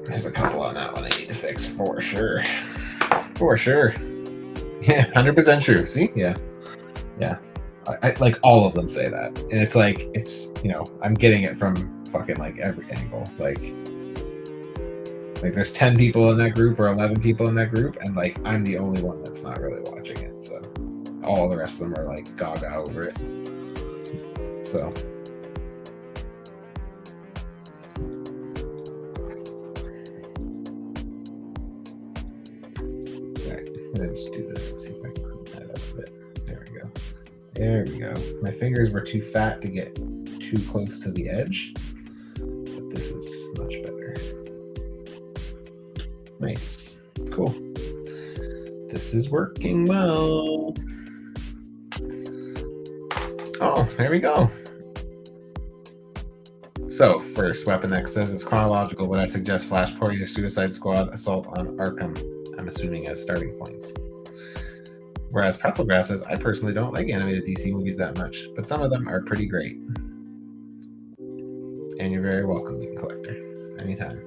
There's a couple on that one I need to fix for sure. For sure. Yeah, 100% true. See? Yeah. I like all of them say that. And it's like, it's, I'm getting it from fucking like every angle. Like, Like there's 10 people in that group or 11 people in that group, and like I'm the only one that's not really watching it. So all the rest of them are like gaga over it. So alright, I'm gonna just do this and see if I can clean that up a bit. There we go. There we go. My fingers were too fat to get too close to the edge, but this is much better. Nice. Cool. This is working well. Oh, there we go. So, first, Weapon X says it's chronological, but I suggest Flash Party or Suicide Squad Assault on Arkham, I'm assuming as starting points. Whereas Pretzelgraph says, I personally don't like animated DC movies that much, but some of them are pretty great. And you're very welcome, Meat Collector. Anytime.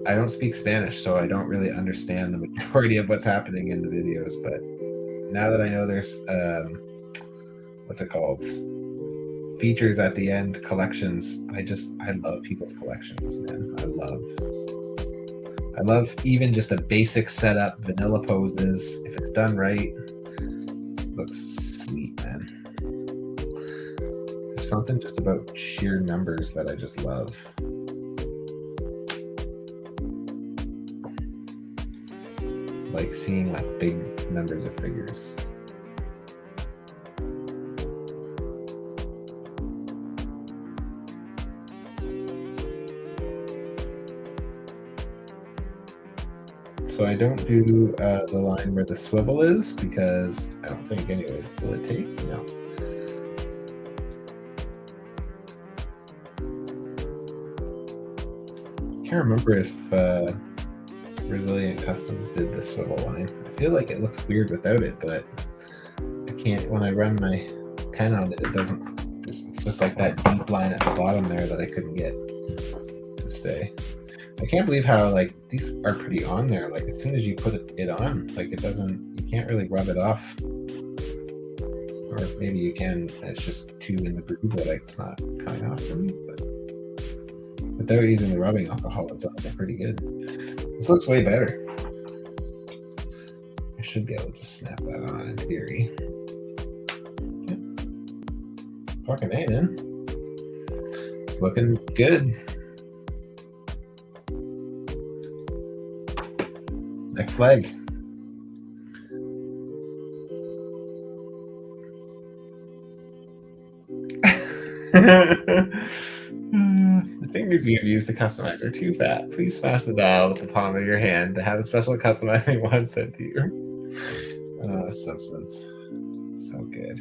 I don't speak Spanish, so I don't really understand the majority of what's happening in the videos, but now that I know there's, what's it called? Features at the end, collections. I love people's collections, man. I love even just a basic setup, vanilla poses. If it's done right, it looks sweet, man. There's something just about sheer numbers that I just love. Like seeing like big numbers of figures. So I don't do the line where the swivel is because I don't think anyways, will it take? No. I can't remember if Resilient Customs did the swivel line. I feel like it looks weird without it, but I can't, when I run my pen on it, it doesn't, it's just like that deep line at the bottom there that I couldn't get to stay. I can't believe how like these are pretty on there. Like as soon as you put it on, like it doesn't, you can't really rub it off. Or maybe you can, it's just too in the groove that it's not coming off for me, but without using the rubbing alcohol, it's pretty good. This looks way better. I should be able to just snap that on in theory. Okay. Fucking A, man. It's looking good. Next leg. The fingers you have used to customize are too fat. Please smash the dial with the palm of your hand to have a special customizing wand sent to you. Substance. So good.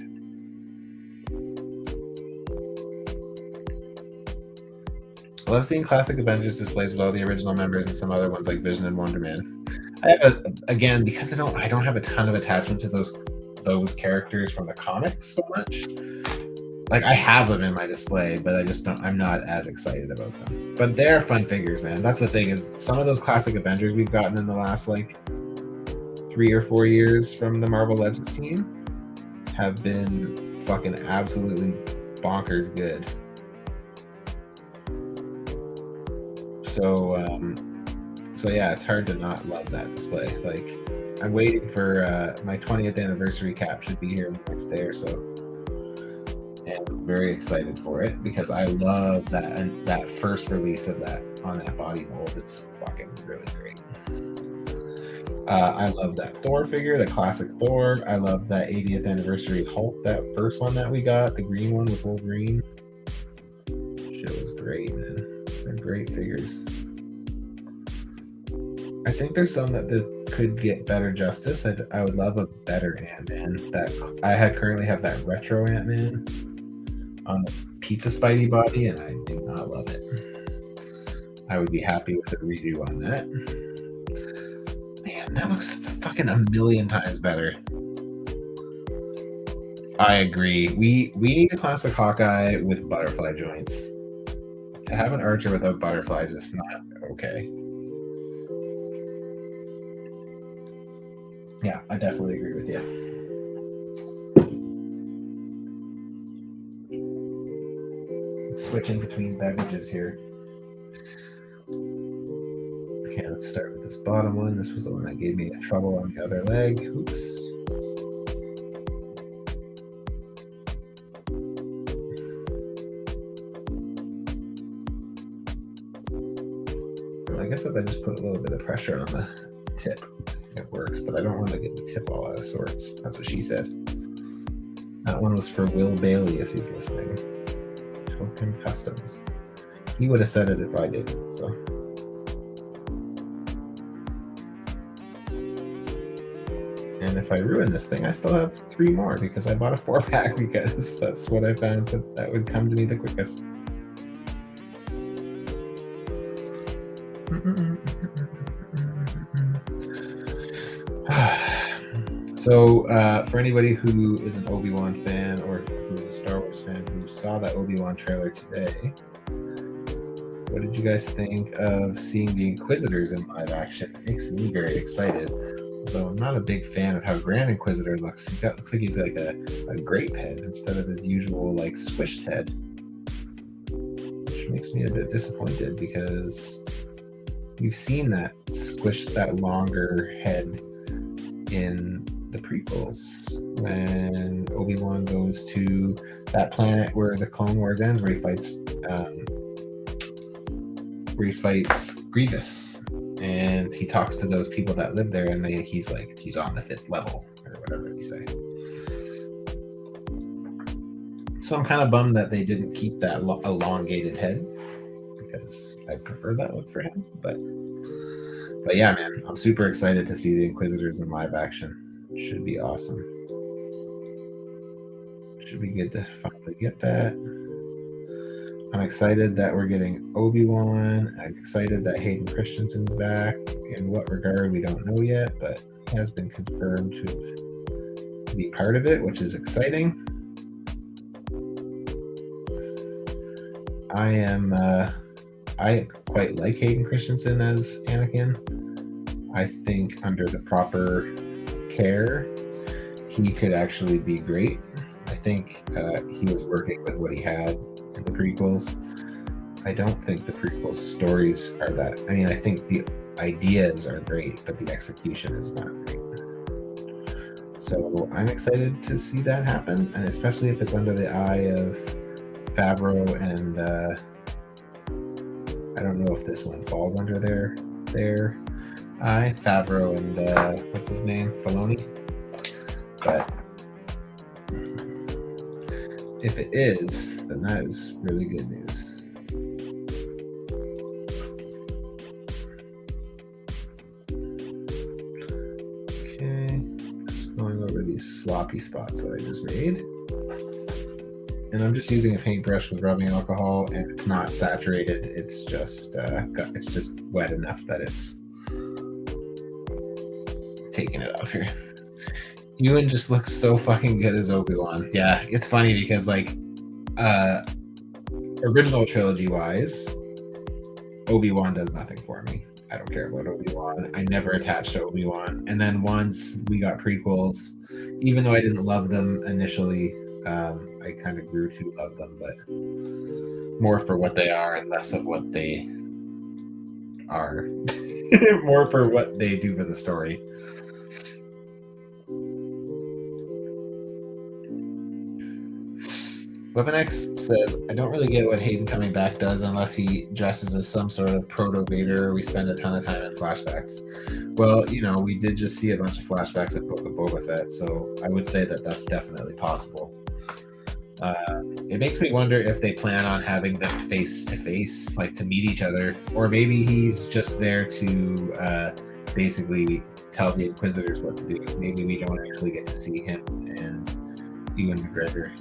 I love seeing classic Avengers displays with all the original members and some other ones like Vision and Wonder Man. I have again, because I don't have a ton of attachment to those characters from the comics so much. Like I have them in my display, but I'm not as excited about them. But they're fun figures, man. That's the thing, is some of those classic Avengers we've gotten in the last like 3 or 4 years from the Marvel Legends team have been fucking absolutely bonkers good. So yeah, it's hard to not love that display. Like I'm waiting for my 20th anniversary cap should be here in the next day or so. And I'm very excited for it because I love that, and that first release of that on that body mold. It's fucking really great. I love that Thor figure, the classic Thor. I love that 80th anniversary Hulk, that first one that we got, the green one with Wolverine. Shit was great, man. They're great figures. I think there's some that could get better justice. I would love a better Ant-Man. That I currently have that retro Ant-Man on the Pizza Spidey body, and I do not love it. I would be happy with a redo on that. Man, that looks fucking a million times better. I agree. We need a classic Hawkeye with butterfly joints. To have an Archer without butterflies is not okay. Yeah, I definitely agree with you. Switching between beverages here. let's start with this bottom one. This was the one that gave me trouble on the other leg. Oops. I guess if I just put a little bit of pressure on the tip, it works, but I don't want to get the tip all out of sorts. That's what she said. That one was for Will Bailey, if he's listening. Token Customs. He would have said it if I didn't, so. And if I ruin this thing, I still have 3 more because I bought a 4-pack because that's what I found that would come to me the quickest. So for anybody who is an Obi-Wan fan or who's a Star Wars fan who saw that Obi-Wan trailer today, what did you guys think of seeing the Inquisitors in live action? It makes me very excited. Although I'm not a big fan of how Grand Inquisitor looks. Looks like he's like a grape head instead of his usual like squished head, which makes me a bit disappointed because we've seen that longer head in the prequels when Obi-Wan goes to that planet where the Clone Wars ends, where he fights Grievous, and he talks to those people that live there, and he's on the 5th level or whatever they say. So I'm kind of bummed that they didn't keep that elongated head because I prefer that look for him. But yeah, man, I'm super excited to see the Inquisitors in live action. Should be awesome. Should be good to finally get that. I'm excited that we're getting Obi-Wan. I'm excited that Hayden Christensen's back. In what regard, we don't know yet, but he has been confirmed to be part of it, which is exciting. I quite like Hayden Christensen as Anakin. I think under the proper care, he could actually be great. I think he was working with what he had in the prequels. I don't think the prequel stories are that. I mean, I think the ideas are great, but the execution is not great. So I'm excited to see that happen, and especially if it's under the eye of Favreau and I don't know if this one falls under their eye, Favreau and what's his name, Filoni. But if it is, then that is really good news. Okay, just going over these sloppy spots that I just made. And I'm just using a paintbrush with rubbing alcohol, and it's not saturated. It's just wet enough that it's taking it off here. Ewan just looks so fucking good as Obi-Wan. Yeah, it's funny because like original trilogy wise, Obi-Wan does nothing for me. I don't care about Obi-Wan. I never attached to Obi-Wan. And then once we got prequels, even though I didn't love them initially, I kind of grew to love them, but more for what they are and less of what they are. More for what they do for the story. Weapon X says, I don't really get what Hayden coming back does unless he dresses as some sort of proto-Vader or we spend a ton of time in flashbacks. Well, you know, we did just see a bunch of flashbacks at Book of Boba Fett, so I would say that that's definitely possible. It makes me wonder if they plan on having them face-to-face, like to meet each other, or maybe he's just there to basically tell the Inquisitors what to do. Maybe we don't actually get to see him and Ewan McGregor.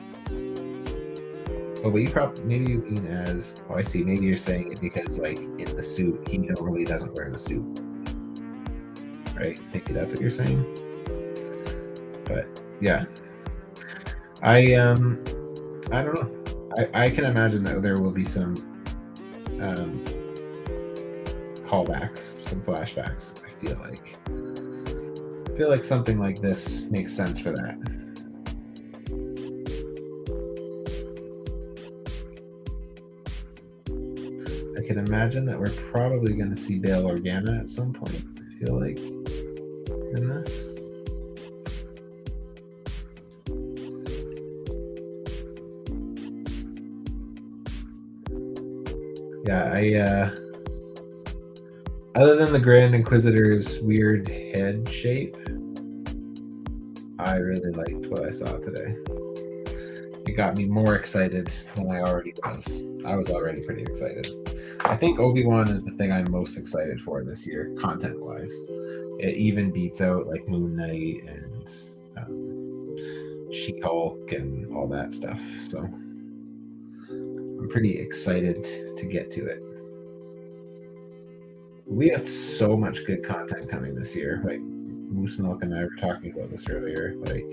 Oh, but you probably, maybe you mean as, oh, I see, maybe you're saying it because, like, in the suit, he normally doesn't wear the suit. Right? Maybe that's what you're saying. But, yeah. I don't know. I can imagine that there will be some callbacks, some flashbacks, I feel like something like this makes sense for that. I could can imagine that we're probably going to see Bail Organa at some point, I feel like, in this. Yeah, other than the Grand Inquisitor's weird head shape, I really liked what I saw today. It got me more excited than I already was. I was already pretty excited. I think Obi-Wan is the thing I'm most excited for this year, content-wise. It even beats out like Moon Knight and She-Hulk and all that stuff. So I'm pretty excited to get to it. We have so much good content coming this year. Like Moose Milk and I were talking about this earlier. Like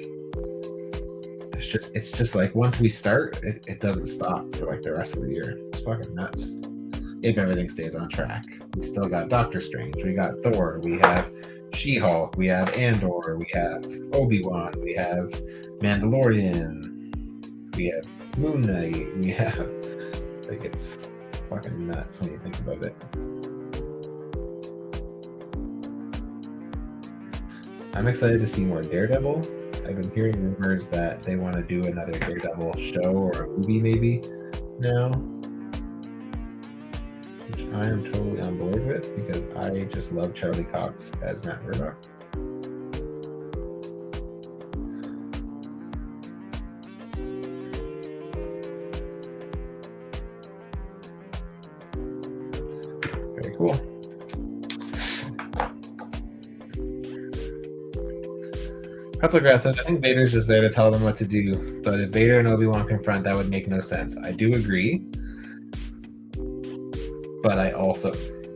it's just like once we start, it doesn't stop for like the rest of the year. It's fucking nuts. If everything stays on track. We still got Doctor Strange, we got Thor, we have She-Hulk, we have Andor, we have Obi-Wan, we have Mandalorian, we have Moon Knight, we have like it's fucking nuts when you think about it. I'm excited to see more Daredevil. I've been hearing rumors that they want to do another Daredevil show or a movie maybe now, which I am totally on board with because I just love Charlie Cox as Matt Murdock. Very cool. Grass says, I think Vader's just there to tell them what to do, but if Vader and Obi-Wan confront, that would make no sense. I do agree, but I also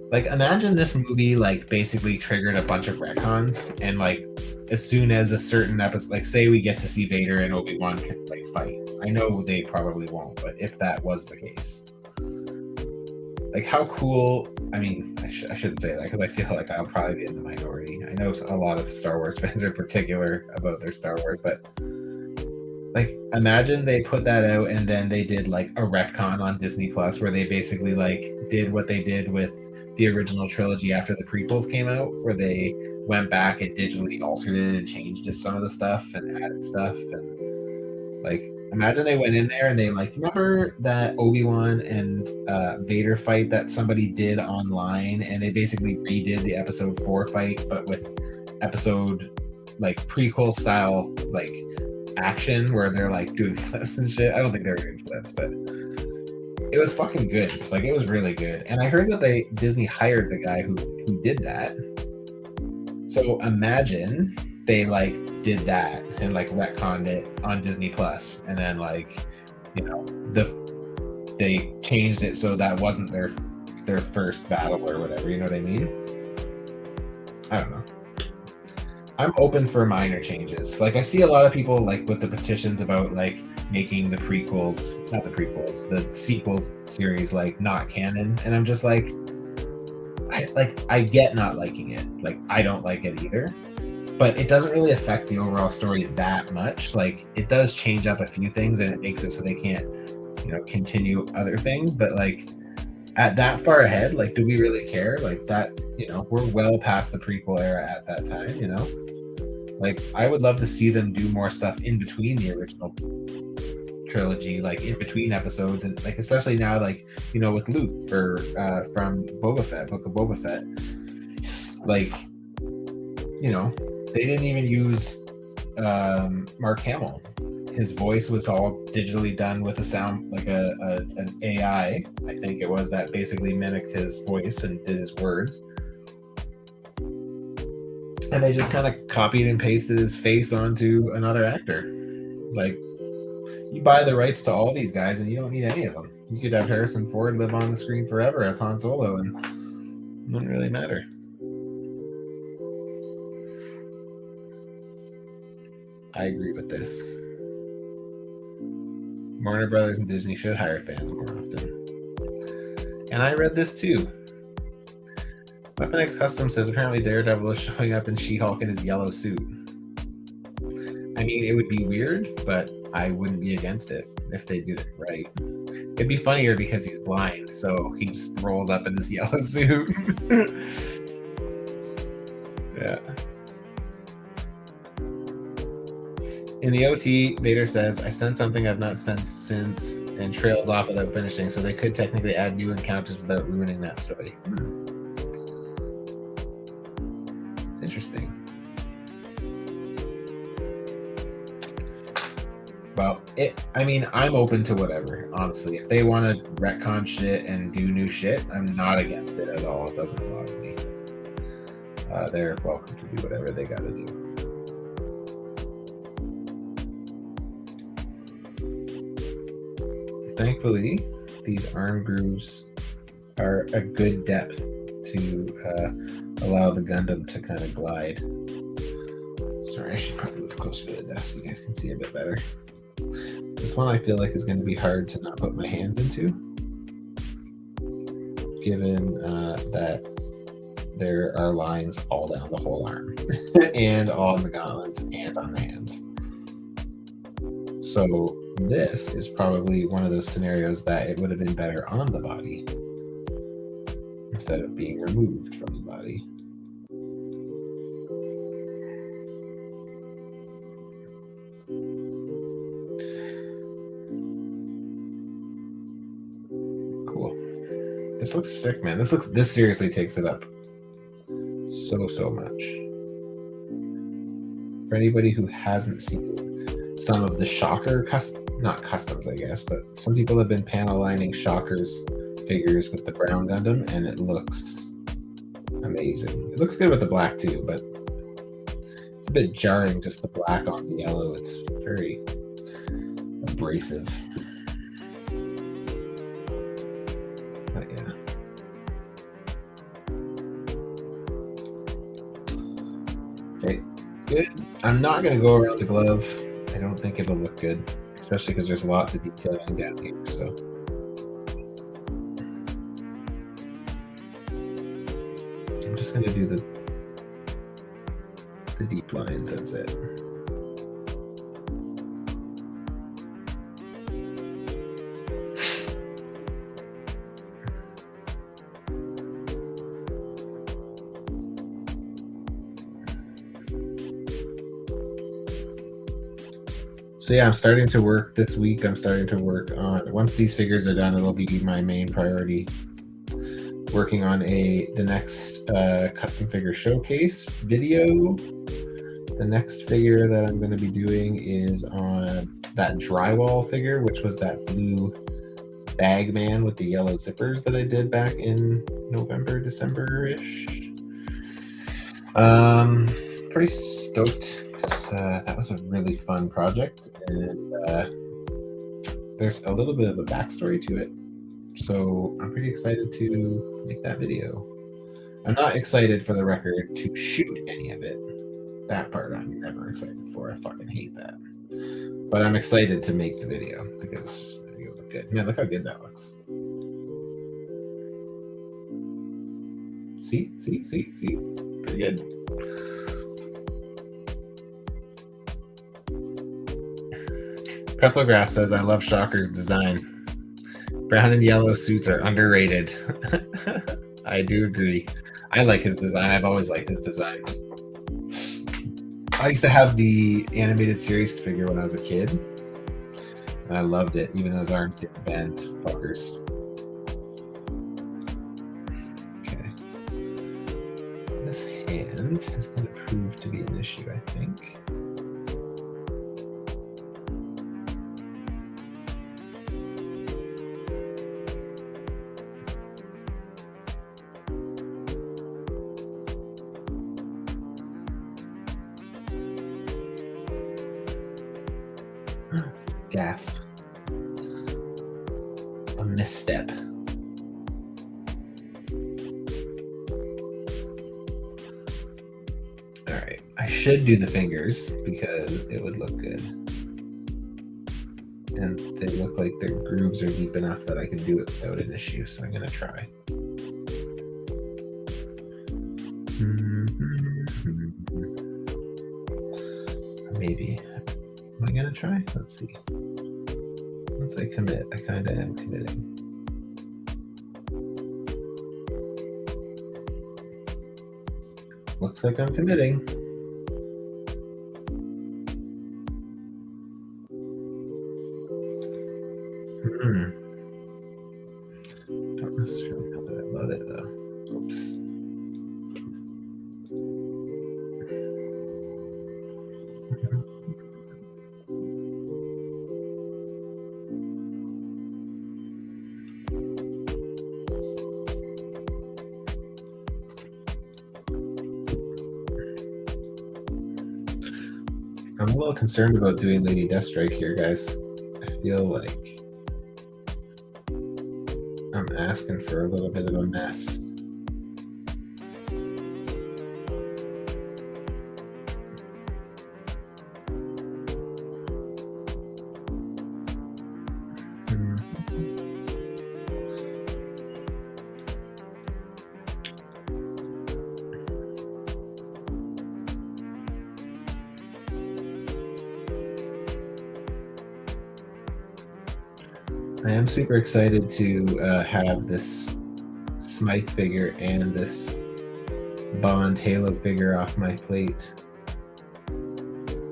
like imagine this movie like basically triggered a bunch of retcons, and like as soon as a certain episode, like say we get to see Vader and Obi-Wan like fight. I know they probably won't, but if that was the case, like how cool. I mean, I shouldn't say that because I feel like I'll probably be in the minority. I know a lot of Star Wars fans are particular about their Star Wars, but like imagine they put that out and then they did like a retcon on Disney Plus where they basically like did what they did with the original trilogy after the prequels came out, where they went back and digitally altered it and changed just some of the stuff and added stuff. And like imagine they went in there and they like, remember that Obi-Wan and Vader fight that somebody did online, and they basically redid the episode 4 fight, but with episode like prequel style like action where they're like doing flips and shit. I don't think they were doing flips, but it was fucking good. Like it was really good. And I heard that Disney hired the guy who did that. So imagine they like did that and like retconned it on Disney Plus, and then like, you know, they changed it so that wasn't their first battle or whatever, you know what I mean? I don't know. I'm open for minor changes. Like I see a lot of people like with the petitions about like making the the sequels series like not canon, and I'm just like I get not liking it. Like I don't like it either. But it doesn't really affect the overall story that much. Like it does change up a few things and it makes it so they can't, you know, continue other things. But like at that far ahead, like do we really care? Like that, you know, we're well past the prequel era at that time, you know? Like I would love to see them do more stuff in between the original trilogy, like in between episodes, and like especially now, like, you know, with Luke or from Boba Fett, Book of Boba Fett. Like, you know, they didn't even use Mark Hamill. His voice was all digitally done with a sound, like an AI, I think it was, that basically mimicked his voice and did his words. And they just kind of copied and pasted his face onto another actor. Like, you buy the rights to all these guys and you don't need any of them. You could have Harrison Ford live on the screen forever as Han Solo and it wouldn't really matter. I agree with this. Warner Brothers and Disney should hire fans more often. And I read this too. Weapon X Custom says apparently Daredevil is showing up in She-Hulk in his yellow suit. I mean, it would be weird, but I wouldn't be against it. if they did it right. It'd be funnier because he's blind, so he just rolls up in this yellow suit. Yeah. In the OT, Vader says, I sent something I've not sent since, and trails off without finishing, so they could technically add new encounters without ruining that story. It's interesting. Well, I mean, I'm open to whatever, honestly. If they want to retcon shit and do new shit, I'm not against it at all. It doesn't bother me. They're welcome to do whatever they gotta do. Thankfully, these arm grooves are a good depth to allow the Gundam to kind of glide. Sorry, I should probably move closer to the desk so you guys can see a bit better. This one I feel like is going to be hard to not put my hands into, given that there are lines all down the whole arm and on the gauntlets and on the hands. So this is probably one of those scenarios that it would have been better on the body instead of being removed from the body. Cool. This looks sick, man. This seriously takes it up so much. For anybody who hasn't seen some of the Shocker not customs, I guess, but some people have been panel lining Shocker's figures with the brown Gundam, and it looks amazing. It looks good with the black too, but it's a bit jarring, just the black on the yellow. It's very abrasive. But yeah. Okay, good. I'm not going to go around the glove. I don't think it'll look good, especially because there's lots of detailing down here. So I'm just going to do the deep lines. That's it. So yeah, I'm starting to work this week. I'm starting to work on, once these figures are done, it'll be my main priority. Working on the next custom figure showcase video. The next figure that I'm going to be doing is on that drywall figure, which was that blue bag man with the yellow zippers that I did back in November, December-ish. Pretty stoked. That was a really fun project, and there's a little bit of a backstory to it, so I'm pretty excited to make that video. I'm not excited, for the record, to shoot any of it. That part I'm never excited for. I fucking hate that. But I'm excited to make the video because I think it'll look good. Man, look how good that looks. See? Pretty good. Pretzelgrass says, I love Shocker's design. Brown and yellow suits are underrated. I do agree. I like his design. I've always liked his design. I used to have the animated series figure when I was a kid, and I loved it, even though his arms didn't bend. Fuckers. Okay. This hand is going to prove to be an issue, I think. Gasp. A misstep. Alright, I should do the fingers because it would look good. And they look like their grooves are deep enough that I can do it without an issue, so I'm going to try. Maybe. Am I going to try? Let's see. Once I commit, I kind of am committing. Looks like I'm committing. Don't necessarily know that I love it though. Oops. I'm a little concerned about doing Lady Deathstrike here, guys. I feel like I'm asking for a little bit of a mess. I am super excited to have this Smythe figure and this Bond Halo figure off my plate.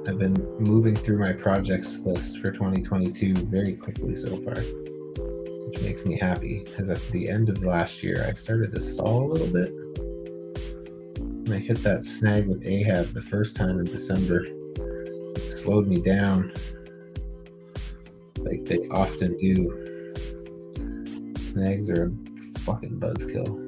I've been moving through my projects list for 2022 very quickly so far, which makes me happy because at the end of last year I started to stall a little bit. When I hit that snag with Ahab the first time in December, it slowed me down like they often do. Snags are a fucking buzzkill.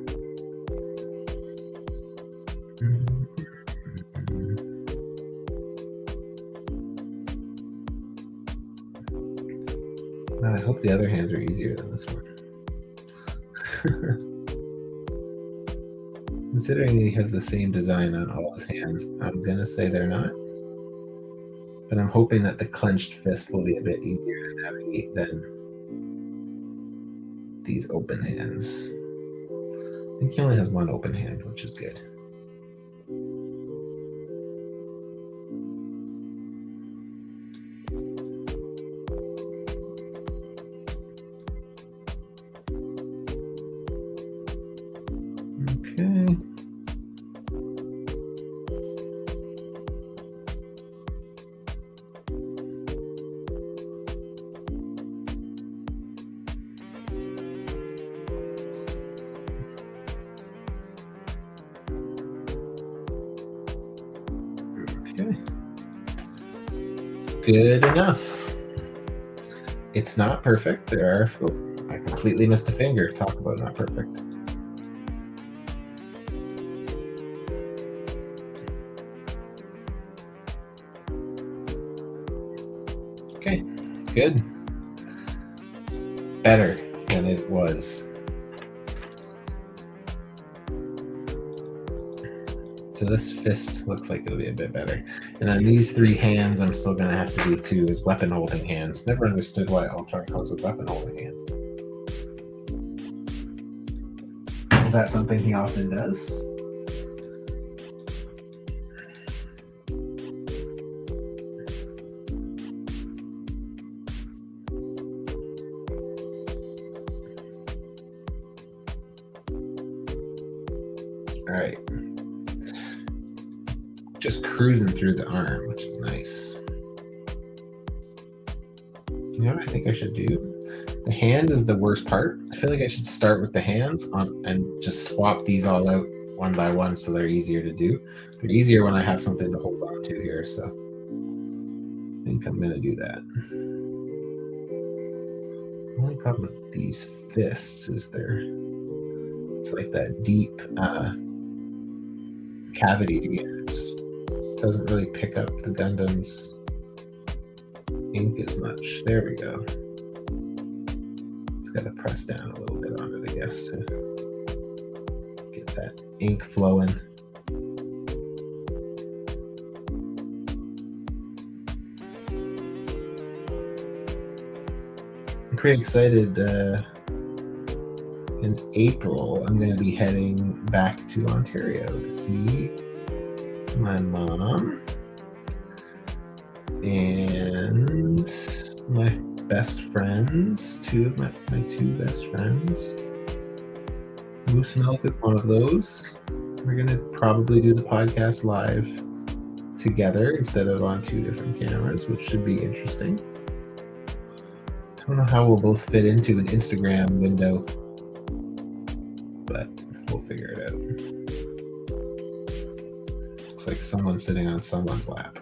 I hope the other hands are easier than this one. Considering he has the same design on all his hands, I'm gonna say they're not. But I'm hoping that the clenched fist will be a bit easier to navigate than these open hands. I think he only has one open hand, which is good. Okay. Good enough. It's not perfect. There are. Oh, I completely missed a finger. Talk about not perfect. Okay, good. Better than it was. So this fist looks like it'll be a bit better. And then these three hands I'm still going to have to do too as weapon holding hands. Never understood why Ultron comes with weapon holding hands. Is that something he often does? All right. Just cruising through the arm, which is nice. You know what I think I should do? The hand is the worst part. I feel like I should start with the hands on and just swap these all out one by one so they're easier to do. They're easier when I have something to hold on to here, so I think I'm gonna do that. The only problem with these fists is it's like that deep cavity to get it. Doesn't really pick up the Gundam's ink as much. There we go. It's got to press down a little bit on it, I guess, to get that ink flowing. I'm pretty excited. In April, I'm going to be heading back to Ontario to see my mom and my best friends, two of my two best friends. Moose Milk is one of those. We're gonna probably do the podcast live together instead of on two different cameras, which should be interesting. I don't know how we'll both fit into an Instagram window, but we'll figure it out. Looks like someone's sitting on someone's lap.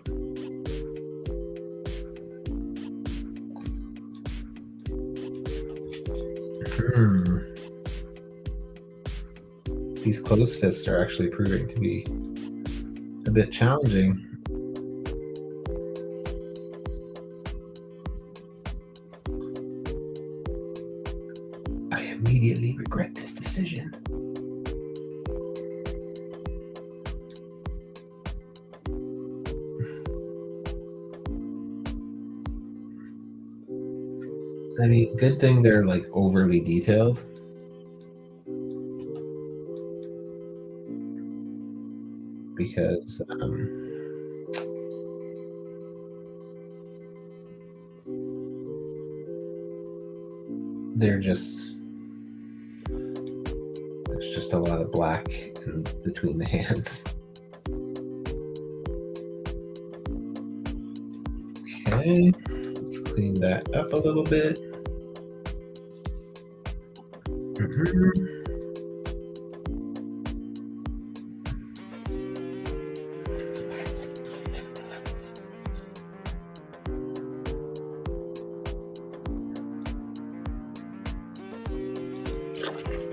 These closed fists are actually proving to be a bit challenging. I immediately regret this decision. I mean, good thing they're like overly detailed. Because there's just a lot of black in between the hands. Okay, let's clean that up a little bit.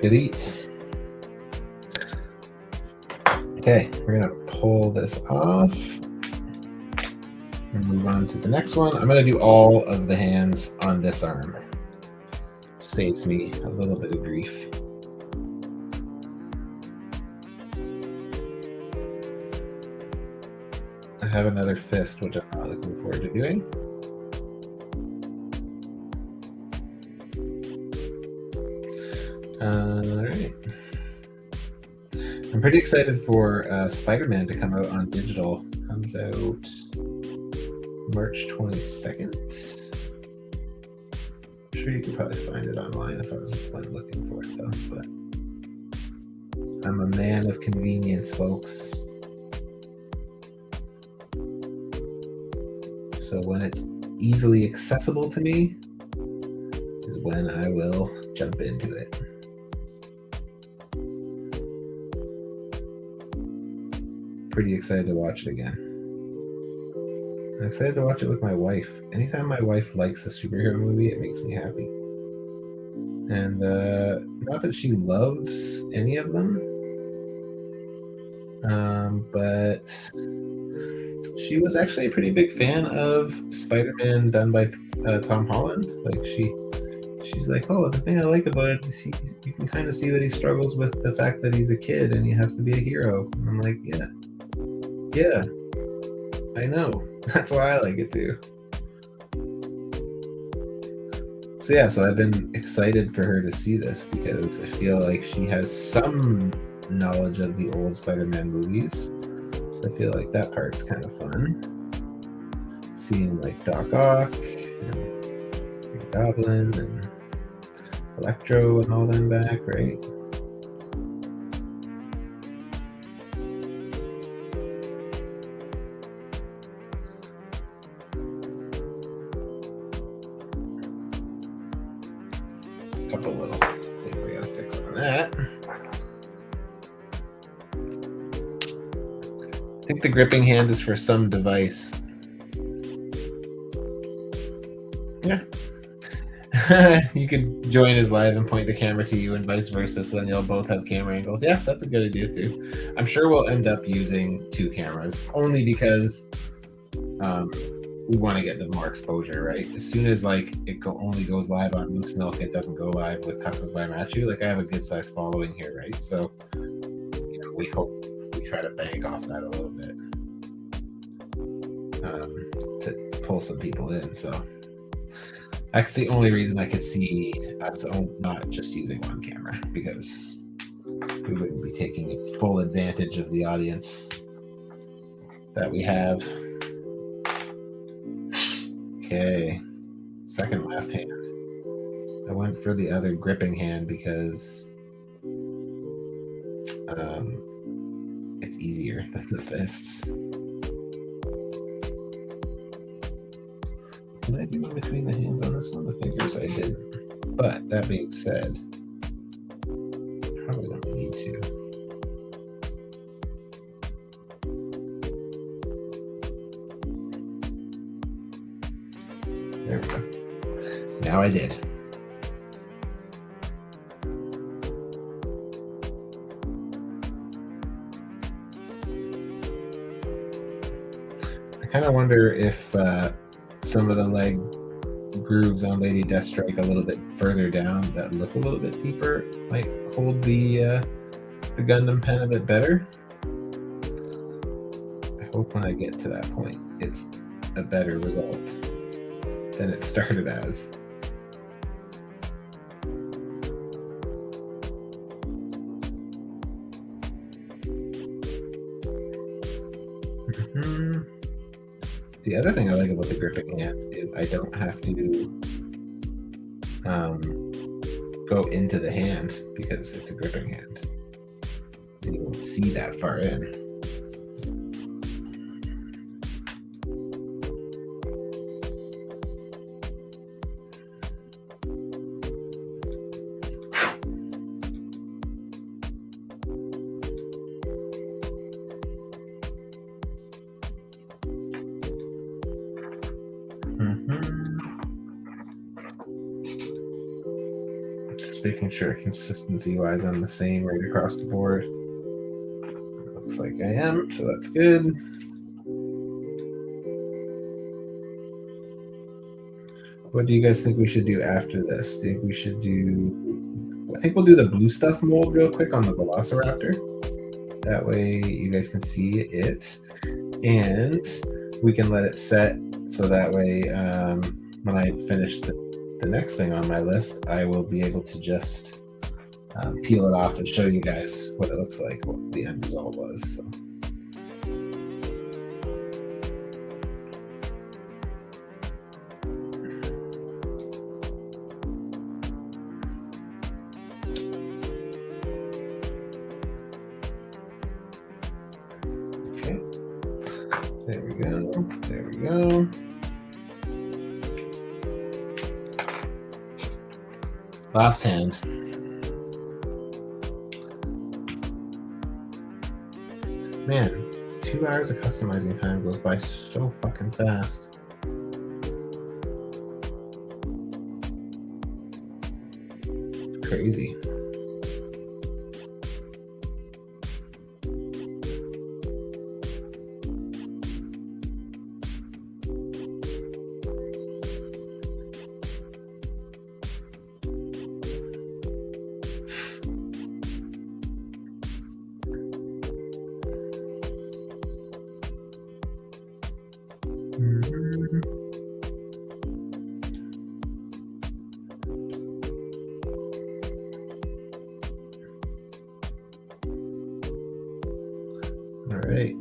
Good eats. Okay, we're gonna pull this off and move on to the next one. I'm gonna do all of the hands on this arm. Saves me a little bit of grief. I have another fist, which I'm not looking forward to doing. All right. I'm pretty excited for Spider-Man to come out on digital. Comes out March 22nd. I'm sure you could probably find it online if I was looking for it, though. But I'm a man of convenience, folks. So when it's easily accessible to me is when I will jump into it. Pretty excited to watch it again. I'm excited to watch it with my wife. Anytime my wife likes a superhero movie, it makes me happy. And not that she loves any of them, but she was actually a pretty big fan of Spider-Man done by Tom Holland. Like she's like, oh, the thing I like about it is you can kind of see that he struggles with the fact that he's a kid and he has to be a hero. And I'm like, yeah, I know. That's why I like it too. So I've been excited for her to see this because I feel like she has some knowledge of the old Spider-Man movies. So I feel like that part's kind of fun. Seeing like Doc Ock and Goblin and Electro and all them back, right? Couple little things I gotta fix on that. I think the gripping hand is for some device. Yeah. You could join his live and point the camera to you and vice versa, so then you'll both have camera angles. Yeah, that's a good idea too. I'm sure we'll end up using two cameras, only because we want to get the more exposure, right? As soon as like only goes live on Moose Milk, it doesn't go live with customsbymatchu. Like I have a good size following here, right? So we hope we try to bank off that a little bit to pull some people in. So that's the only reason I could see us not just using one camera, because we wouldn't be taking full advantage of the audience that we have. Okay, second last hand. I went for the other gripping hand because it's easier than the fists. Did I do in between the hands on this one? The fingers I didn't. But that being said, probably don't need to. There we go. Now I did. I kind of wonder if some of the leg grooves on Lady Deathstrike a little bit further down that look a little bit deeper might hold the Gundam pen a bit better. I hope when I get to that point it's a better result than it started as. The other thing I like about the gripping hands is I don't have to go into the hand because it's a gripping hand. You won't see that far in. Making sure consistency wise I'm the same right across the board. Looks like I am, so that's good. What do you guys think we should do after this? Do you think we should do, I think we'll do the blue stuff mold real quick on the Velociraptor. That way you guys can see it and we can let it set so that way when I finish the next thing on my list, I will be able to just peel it off and show you guys what it looks like, what the end result was. So. Okay, there we go, there we go. Last hand. Man, 2 hours of customizing time goes by so fucking fast. It's crazy. All right.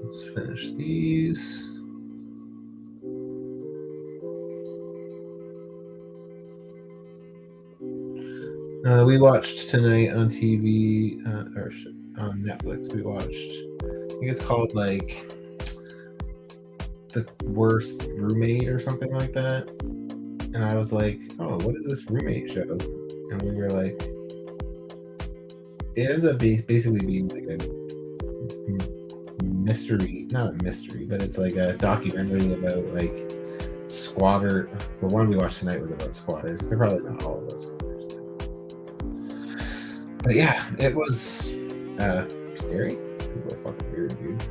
Let's finish these. We watched tonight on TV, or on Netflix, we watched, I think it's called like The Worst Roommate or something like that. And I was like, oh, what is this roommate show? And we were like, it ends up basically being like a mystery, not a mystery, but it's like a documentary about like squatter. The one we watched tonight was about squatters. They're probably not all about squatters. But yeah, it was scary. People are fucking weird, dude.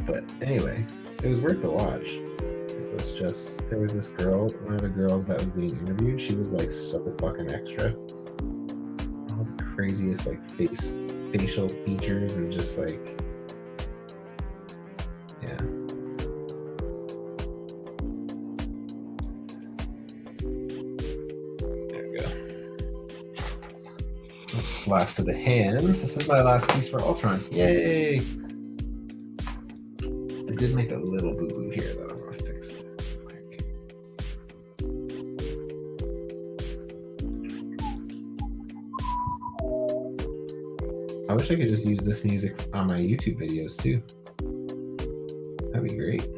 But anyway, it was worth the watch. It was just, there was this girl, one of the girls that was being interviewed, she was like so fucking extra. All the craziest like facial features and just like, yeah. There we go. last of the hands. This is my last piece for Ultron. Yay! I did make a little boo-boo here that I'm going to fix that quick. I wish I could just use this music on my YouTube videos too. That'd be great.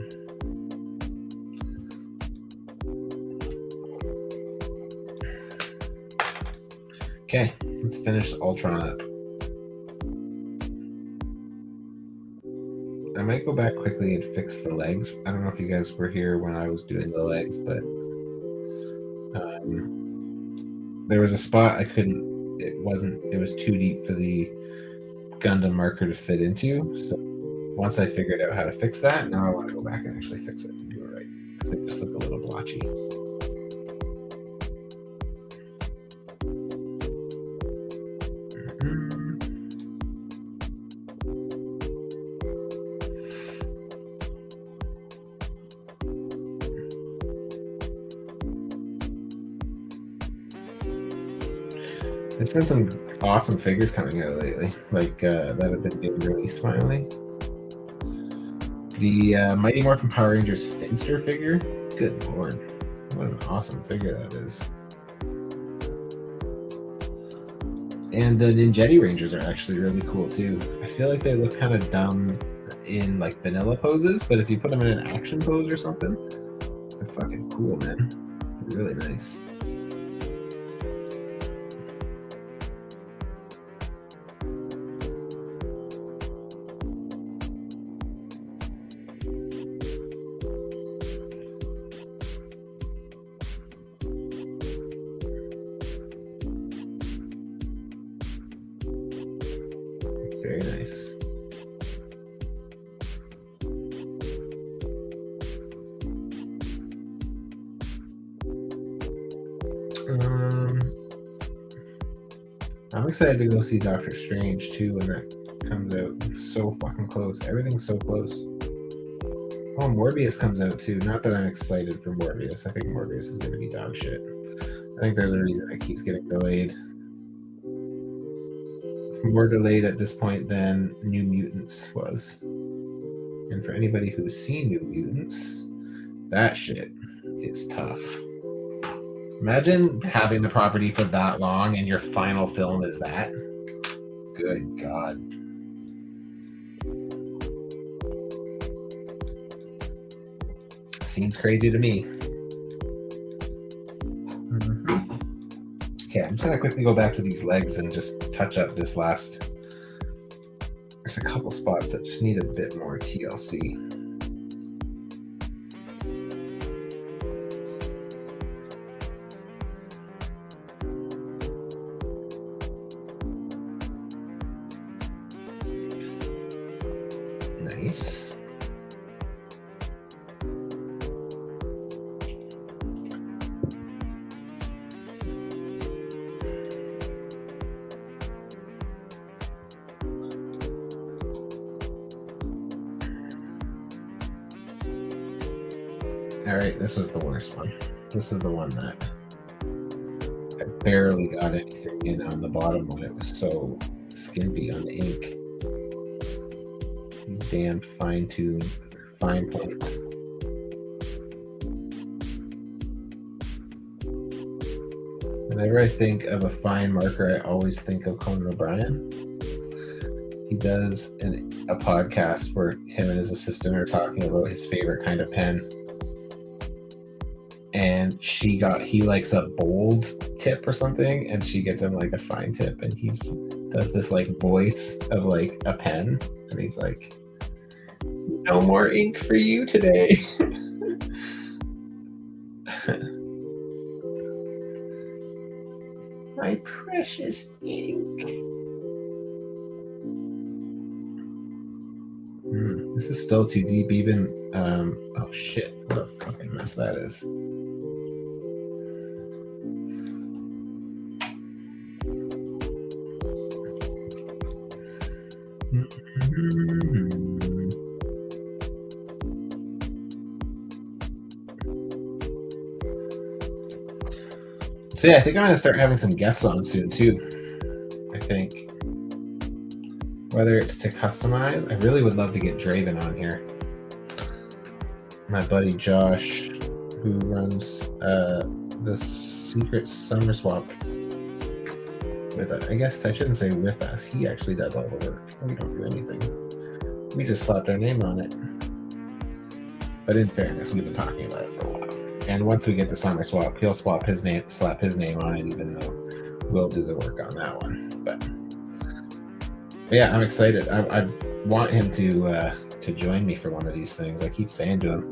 Okay, let's finish Ultron up. I might go back quickly and fix the legs. I don't know if you guys were here when I was doing the legs, but there was a spot I couldn't, it was too deep for the Gundam Marker to fit into. So once I figured out how to fix that, now I want to go back and actually fix it and do it right, because they just look a little blotchy. There's been some awesome figures coming out lately, like that have been being released finally. The Mighty Morphin Power Rangers Finster figure, good lord, what an awesome figure that is. And the Ninjetti Rangers are actually really cool too. I feel like they look kind of dumb in like vanilla poses, but if you put them in an action pose or something, they're fucking cool, man. They're really nice. Very nice. I'm excited to go see Doctor Strange too when that comes out. It's so fucking close. Everything's so close. Oh, Morbius comes out too. Not that I'm excited for Morbius. I think Morbius is going to be dog shit. I think there's a reason it keeps getting delayed. More delayed at this point than New Mutants was. And for anybody who's seen New Mutants, that shit is tough. Imagine having the property for that long and your final film is that. Good God. Seems crazy to me. Okay, I'm just going to quickly go back to these legs and just touch up this last. There's a couple spots that just need a bit more TLC. Nice. All right, this was the worst one. This is the one that I barely got anything in on the bottom one. It was so skimpy on the ink. These damn fine points. Whenever I think of a fine marker, I always think of Conan O'Brien. He does a podcast where him and his assistant are talking about his favorite kind of pen. And he likes a bold tip or something, and she gets him like a fine tip, and does this like voice of like a pen, and he's like, "No more ink for you today." My precious ink. This is still too deep even. Oh shit, what a fucking mess that is. So yeah, I think I'm gonna start having some guests on soon too. I think. Whether it's to customize, I really would love to get Draven on here. My buddy Josh, who runs the Secret Summer Swap with us. I guess I shouldn't say with us. He actually does all the work. We don't do anything. We just slapped our name on it. But in fairness, we've been talking about it for a while. And once we get the Summer Swap, he'll slap his name on it, even though we'll do the work on that one. But yeah, I'm excited. I want him to join me for one of these things. I keep saying to him,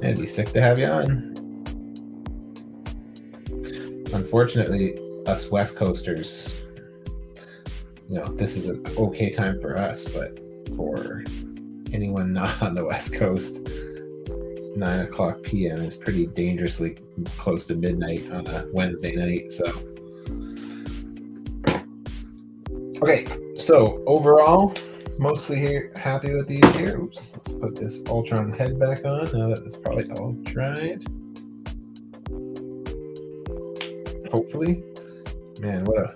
it'd be sick to have you on. Unfortunately, us West Coasters, this is an okay time for us, but for anyone not on the West Coast, 9:00 p.m. is pretty dangerously close to midnight on a Wednesday night. So, okay, so overall, mostly happy with these here. Oops, let's put this Ultron head back on now that it's probably all dried. Hopefully. Man, what a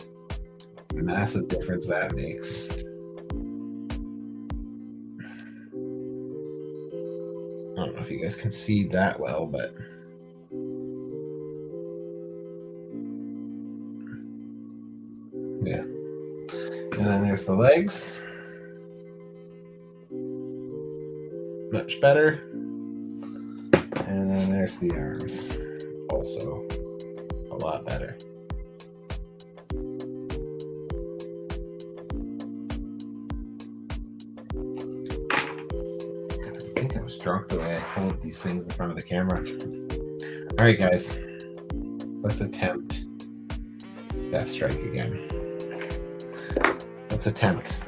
massive difference that makes. I don't know if you guys can see that well, but yeah. And then there's the legs. Much better. And then there's the arms. Also a lot better. I think I was drunk the way I held these things in front of the camera. All right, guys, let's attempt Deathstrike again. Let's attempt.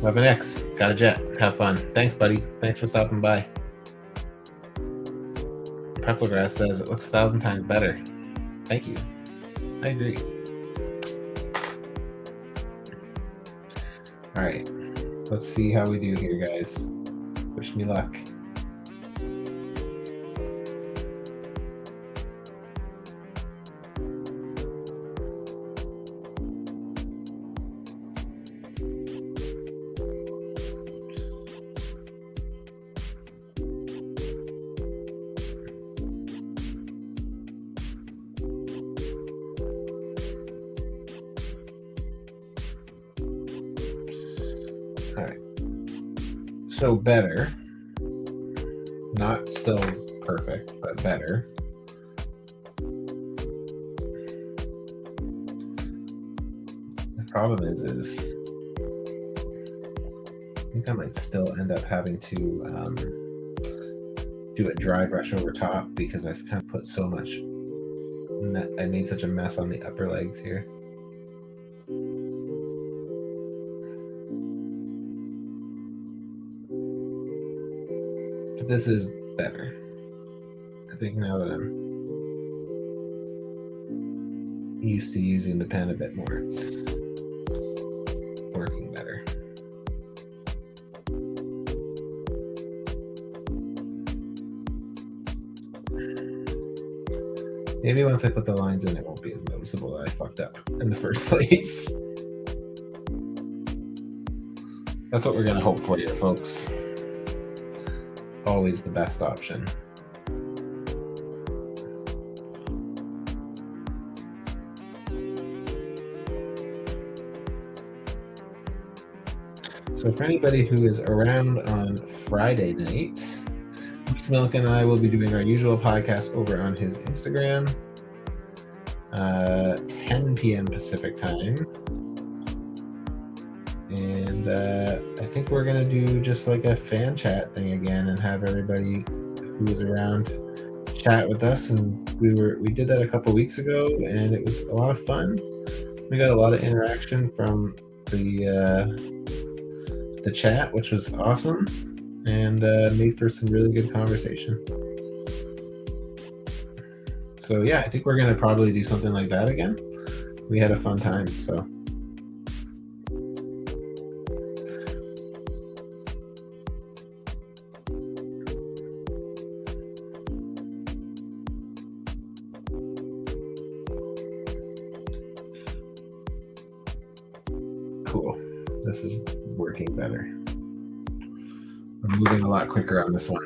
Weapon X, got a jet. Have fun. Thanks, buddy. Thanks for stopping by. Pretzelgrass says it looks 1,000 times better. Thank you. I agree. All right, let's see how we do here, guys. Wish me luck. All right, so better, not still perfect, but better. The problem is I think I might still end up having to do a dry brush over top because I've kind of put so much, I made such a mess on the upper legs here. This is better. I think now that I'm used to using the pen a bit more, it's working better. Maybe once I put the lines in, it won't be as noticeable that I fucked up in the first place. That's what we're gonna hope for here, folks. Always the best option. So for anybody who is around on Friday night, Milk and I will be doing our usual podcast over on his Instagram, 10 p.m. Pacific time. And I think we're going to do just like a fan chat thing again and have everybody who is around chat with us. And we did that a couple weeks ago and it was a lot of fun. We got a lot of interaction from the chat, which was awesome, and made for some really good conversation. So yeah, I think we're going to probably do something like that again. We had a fun time, so. This is working better. I'm moving a lot quicker on this one.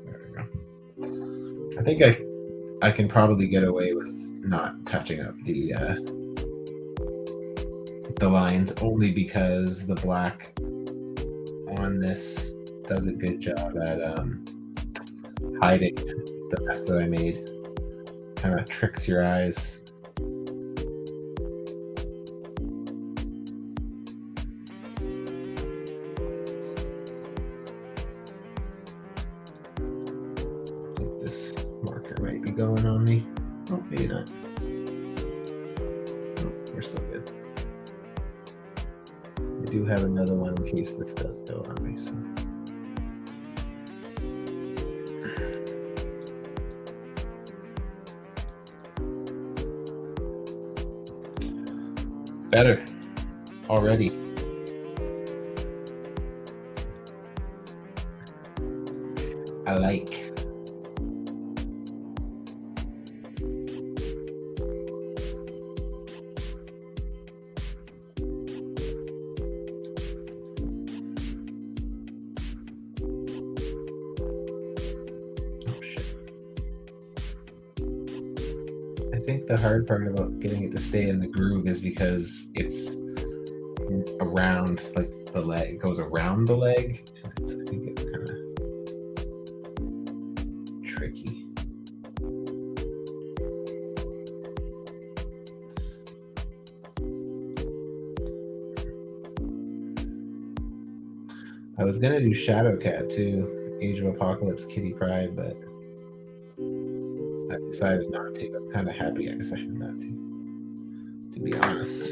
There we go. I think I can probably get away with not touching up the lines, only because the black on this does a good job at hiding the mess that I made. Kind of tricks your eyes. I think this marker might be going on me. Oh, maybe not. Oh, we're still good. I do have another one in case this does go on me. So. Better already. I like. I think the hard part about getting it to stay in the groove is because it's around, like the leg, it goes around the leg. And I think it's kind of tricky. I was gonna do Shadowcat too, Age of Apocalypse Kitty Pryde, but I decided not to. I'm kind of happy I decided not to be honest.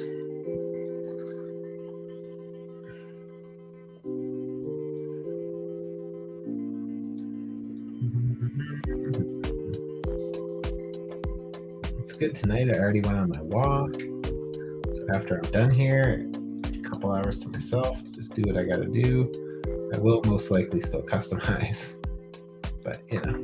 It's good tonight. I already went on my walk. So after I'm done here, a couple hours to myself to just do what I gotta do. I will most likely still customize, but you know.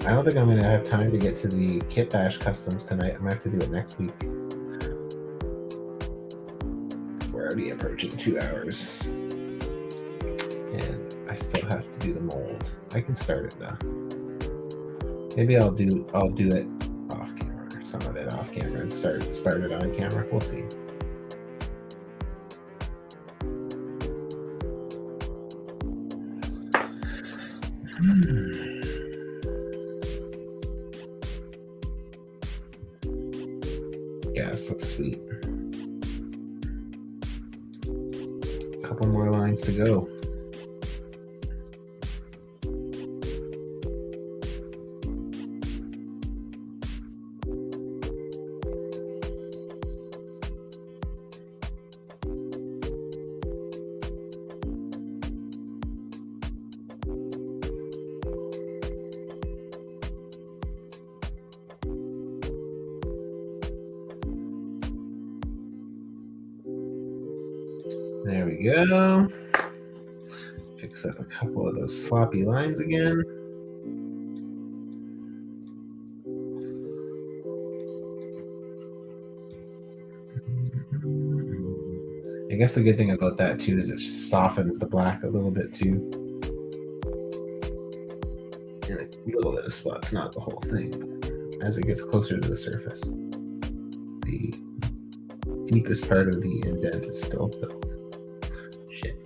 I don't think I'm going to have time to get to the Kit Bash customs tonight. I'm going to have to do it next week. We're already approaching 2 hours. And I still have to do the mold. I can start it though. Maybe I'll do it off camera, or some of it off camera, and start it on camera. We'll see. Yeah, this looks sweet. A couple more lines to go. There we go. Fix up a couple of those sloppy lines again. I guess the good thing about that too is it softens the black a little bit too. In a little bit of spots, not the whole thing, but as it gets closer to the surface, the deepest part of the indent is still filled. Shit.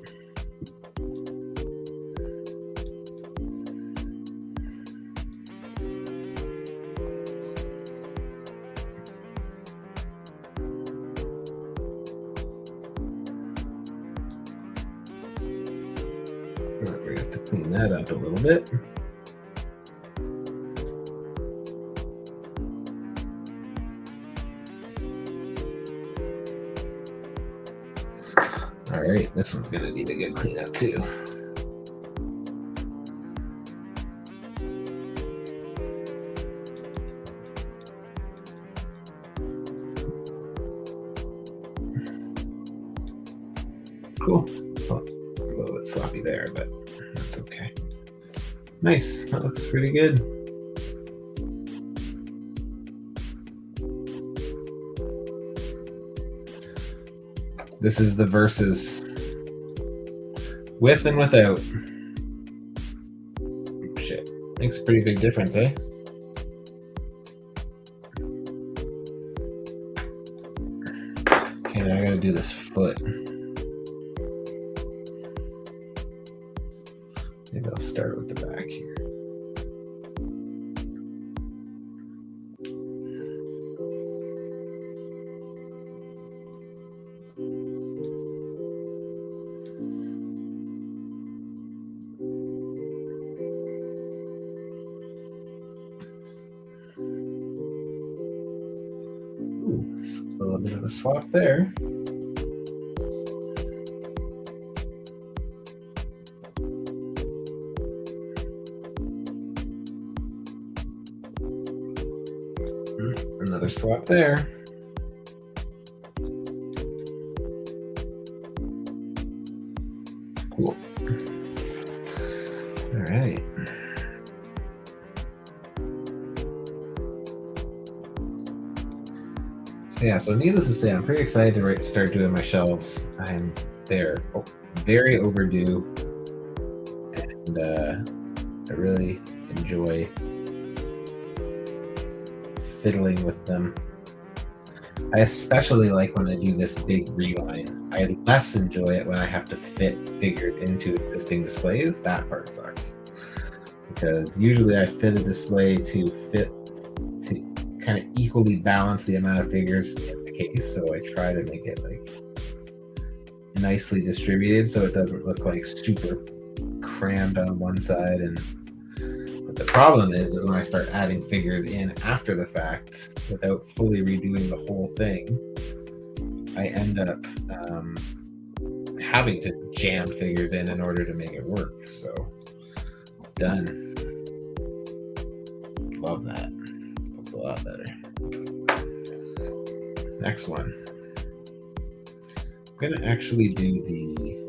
We're going to have to clean that up a little bit. All right, this one's gonna need a good cleanup too. Cool. Well, a little bit sloppy there, but that's okay. Nice. That looks pretty good. This is the versus with and without. Shit. Makes a pretty big difference, eh? Okay, now I gotta do this foot. Maybe I'll start with the back here. Ooh, a little bit of a slop there. Another slop there. Cool. All right. So yeah, so needless to say, I'm pretty excited to start doing my shelves. I'm there, very overdue, and I really enjoy fiddling with them. I especially like when I do this big reline. I less enjoy it when I have to fit figures into existing displays. That part sucks. Because usually I fit a display to kind of equally balance the amount of figures in the case. So I try to make it like nicely distributed so it doesn't look like super crammed on one side. But the problem is when I start adding figures in after the fact without fully redoing the whole thing, I end up having to jam figures in order to make it work. So done. Love that. Looks a lot better. Next one. I'm gonna actually do the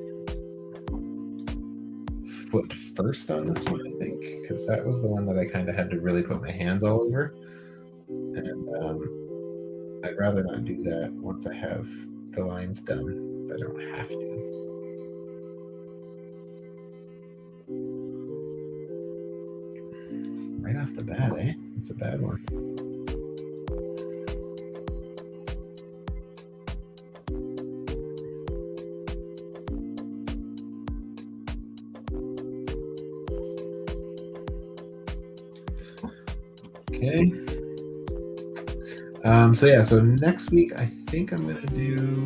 foot first on this one, I think, because that was the one that I kind of had to really put my hands all over, and I'd rather not do that once I have the lines done if I don't have to. Right off the bat, eh? It's a bad one. Okay. So next week I think I'm gonna do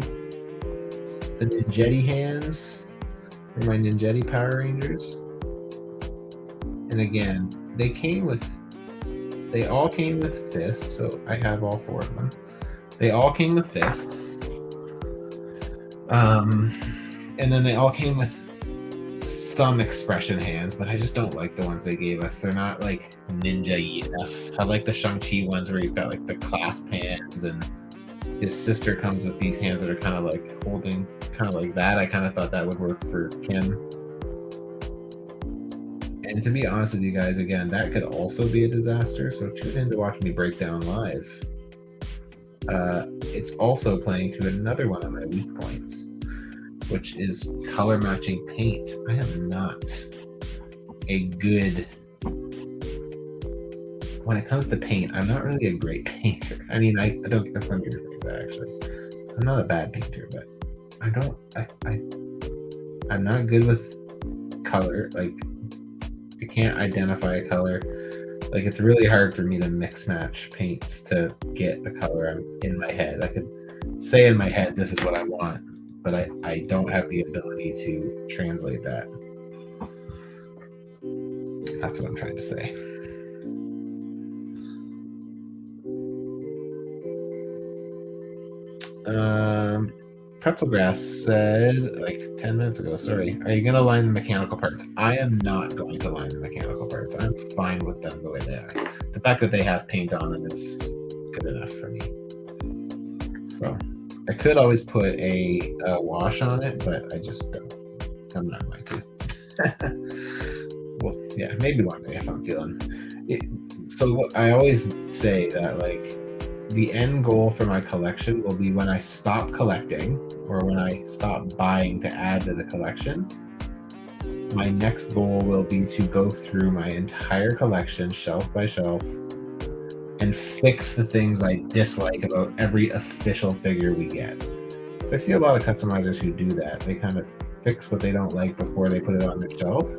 the Ninjetti hands for my Ninjetti Power Rangers. And again, they all came with fists, so I have all four of them. They all came with fists. And then they all came with some expression hands, but I just don't like the ones they gave us. They're not like ninja-y enough. I like the Shang-Chi ones where he's got like the clasp hands, and his sister comes with these hands that are kind of like holding, kind of like that. I kind of thought that would work for Kim. And to be honest with you guys, again, that could also be a disaster, so tune in to watch me break down live. It's also playing to another one of my weak points, which is color matching paint. I am not a good, when it comes to paint, I'm not really a great painter. I mean, I don't, let me rephrase that actually. I'm not a bad painter, but I'm not good with color. Like, I can't identify a color. Like, it's really hard for me to mix match paints to get the color I'm in my head. I could say in my head, this is what I want, but I don't have the ability to translate that. That's what I'm trying to say. Pretzel Grass said like 10 minutes ago, sorry, are you going to line the mechanical parts? I am not going to line the mechanical parts. I'm fine with them the way they are. The fact that they have paint on them is good enough for me. So I could always put a wash on it, but I just don't. I'm not going to. Well, yeah, maybe one day if I'm feeling it. So what I always say that like the end goal for my collection will be when I stop collecting or when I stop buying to add to the collection. My next goal will be to go through my entire collection shelf by shelf and fix the things I dislike about every official figure we get. So I see a lot of customizers who do that. They kind of fix what they don't like before they put it on their shelf.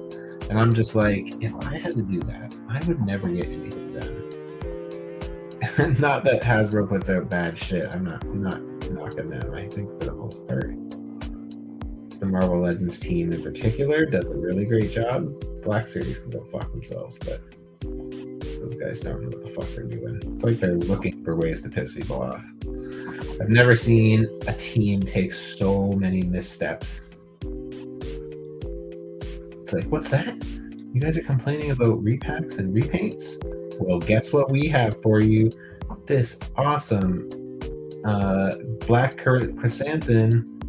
And I'm just like, if I had to do that, I would never get anything done. Not that Hasbro puts out bad shit. I'm not knocking them. I think for the most part, the Marvel Legends team in particular does a really great job. Black Series can go fuck themselves, but those guys don't know what the fuck they're doing. It's like they're looking for ways to piss people off. I've never seen a team take so many missteps. It's like, what's that? You guys are complaining about repacks and repaints? Well, guess what we have for you? This awesome black Currant Chrysanthemum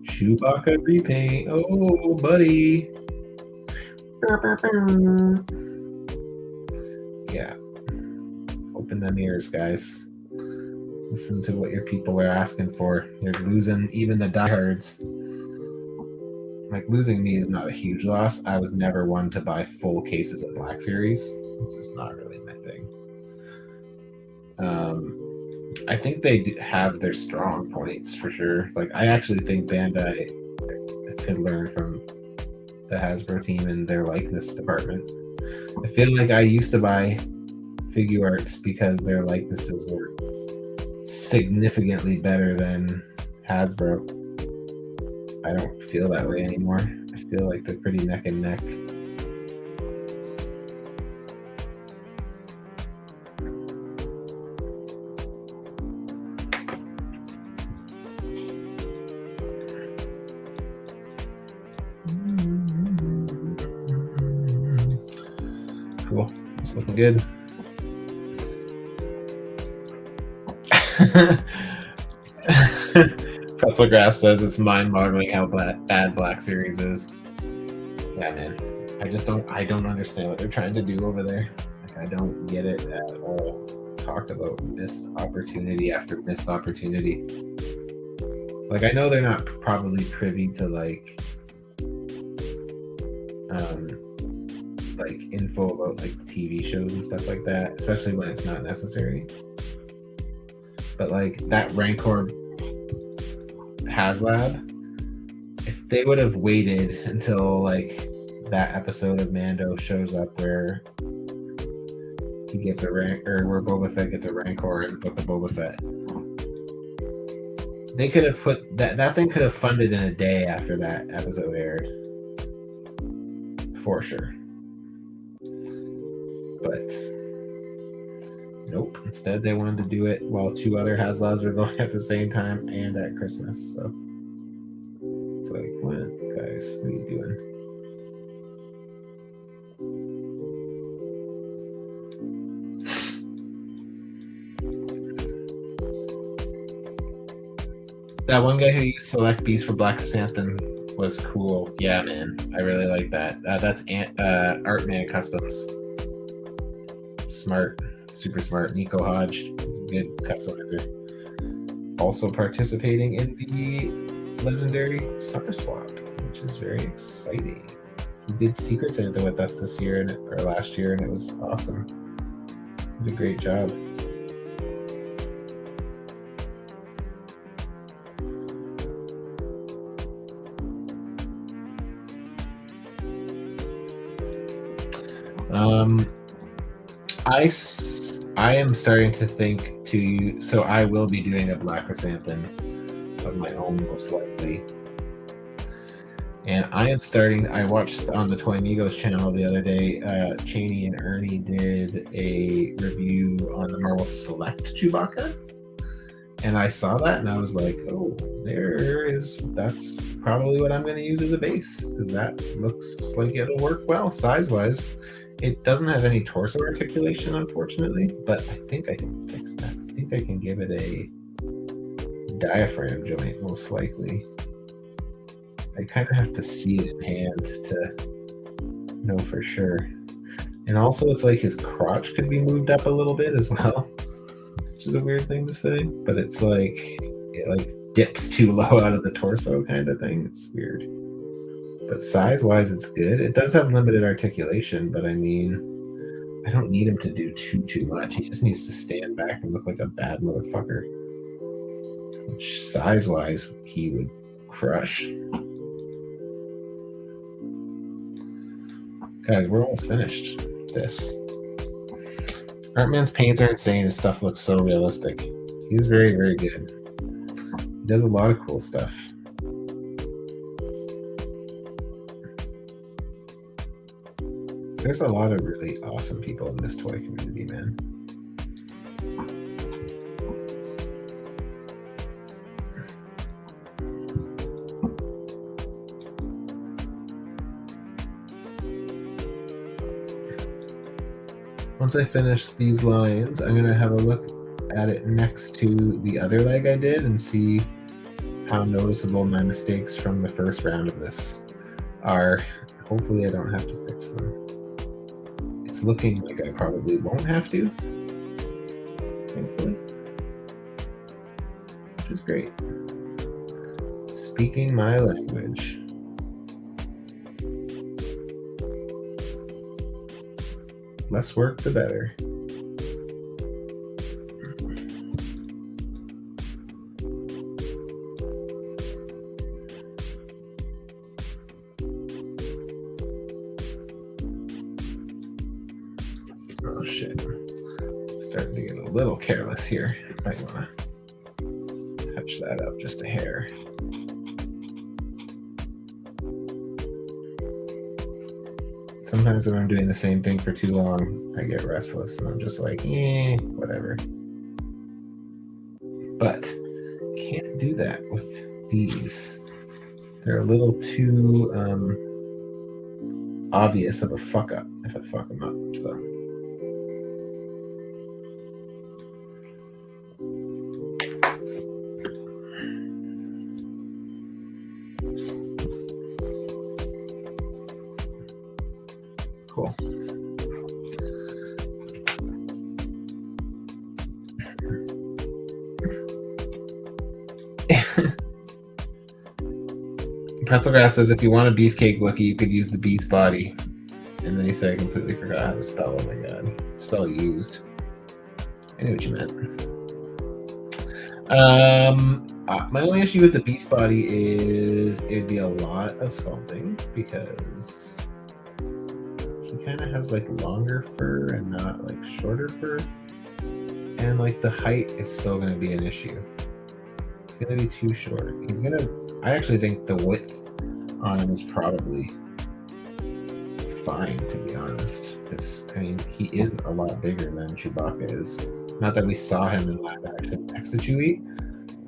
Chewbacca repaint. Oh, buddy. Yeah. Open them ears, guys. Listen to what your people are asking for. You're losing even the diehards. Like, losing me is not a huge loss. I was never one to buy full cases of Black Series, which is not really my thing. I think they have their strong points for sure. Like, I actually think Bandai could learn from the Hasbro team in their likeness department. I feel like I used to buy figure arts because their likenesses were significantly better than Hasbro. I don't feel that way anymore. I feel like they're pretty neck and neck. Cool. It's looking good. Pretzelgrass says it's mind-boggling how bad Black Series is. Yeah, man. I don't understand what they're trying to do over there. Like, I don't get it at all. Talk about missed opportunity after missed opportunity. Like, I know they're not probably privy to like info about like TV shows and stuff like that, especially when it's not necessary. But like that Rancor HasLab, if they would have waited until like that episode of Mando shows up where he gets a rank, or where Boba Fett gets a Rancor in the Book of Boba Fett, they could have put that thing could have funded in a day after that episode aired, for sure. But nope. Instead, they wanted to do it while two other HasLabs were going at the same time and at Christmas. So it's like, what, guys? What are you doing? That one guy who used Select Beast for Black Chrysanthemum was cool. Yeah, man. I really like that. That's Artman Customs. Smart. Super smart. Nico Hodge, good customizer. Also participating in the legendary Summer Swap, which is very exciting. He did Secret Santa with us this year or last year, and it was awesome. He did a great job. I am starting to think to, so I will be doing a Black Chrysanthemum of my own, most likely. And I watched on the Toy Migos channel the other day, Cheney and Ernie did a review on the Marvel Select Chewbacca. And I saw that and I was like, oh, that's probably what I'm going to use as a base, because that looks like it'll work well size-wise. It doesn't have any torso articulation, unfortunately, but I think I can fix that. I think I can give it a diaphragm joint, most likely. I kind of have to see it in hand to know for sure. And also, it's like his crotch could be moved up a little bit as well, which is a weird thing to say, but it's like it like dips too low out of the torso kind of thing. It's weird. But size-wise, it's good. It does have limited articulation, but I mean, I don't need him to do too much. He just needs to stand back and look like a bad motherfucker. Which size-wise, he would crush. Guys, we're almost finished this. Artman's paints are insane. His stuff looks so realistic. He's very, very good. He does a lot of cool stuff. There's a lot of really awesome people in this toy community, man. Once I finish these lines, I'm gonna have a look at it next to the other leg I did and see how noticeable my mistakes from the first round of this are. Hopefully I don't have to fix them. It's looking like I probably won't have to, thankfully, which is great. Speaking my language. Less work, the better. Oh shit. I'm starting to get a little careless here. Might want to touch that up just a hair. Sometimes when I'm doing the same thing for too long, I get restless and I'm just like, whatever. But can't do that with these. They're a little too obvious of a fuck up if I fuck them up. So. Cool. Pretzelgrass says if you want a beefcake Wookiee, you could use the beast body. And then he said I completely forgot how to spell. Oh my god. Spell used. I knew what you meant. My only issue with the beast body is it'd be a lot of sculpting because he kind of has like longer fur and not like shorter fur. And like the height is still going to be an issue. It's going to be too short. I actually think the width on him is probably fine, to be honest. Because, I mean, he is a lot bigger than Chewbacca is. Not that we saw him in live action next to Chewie,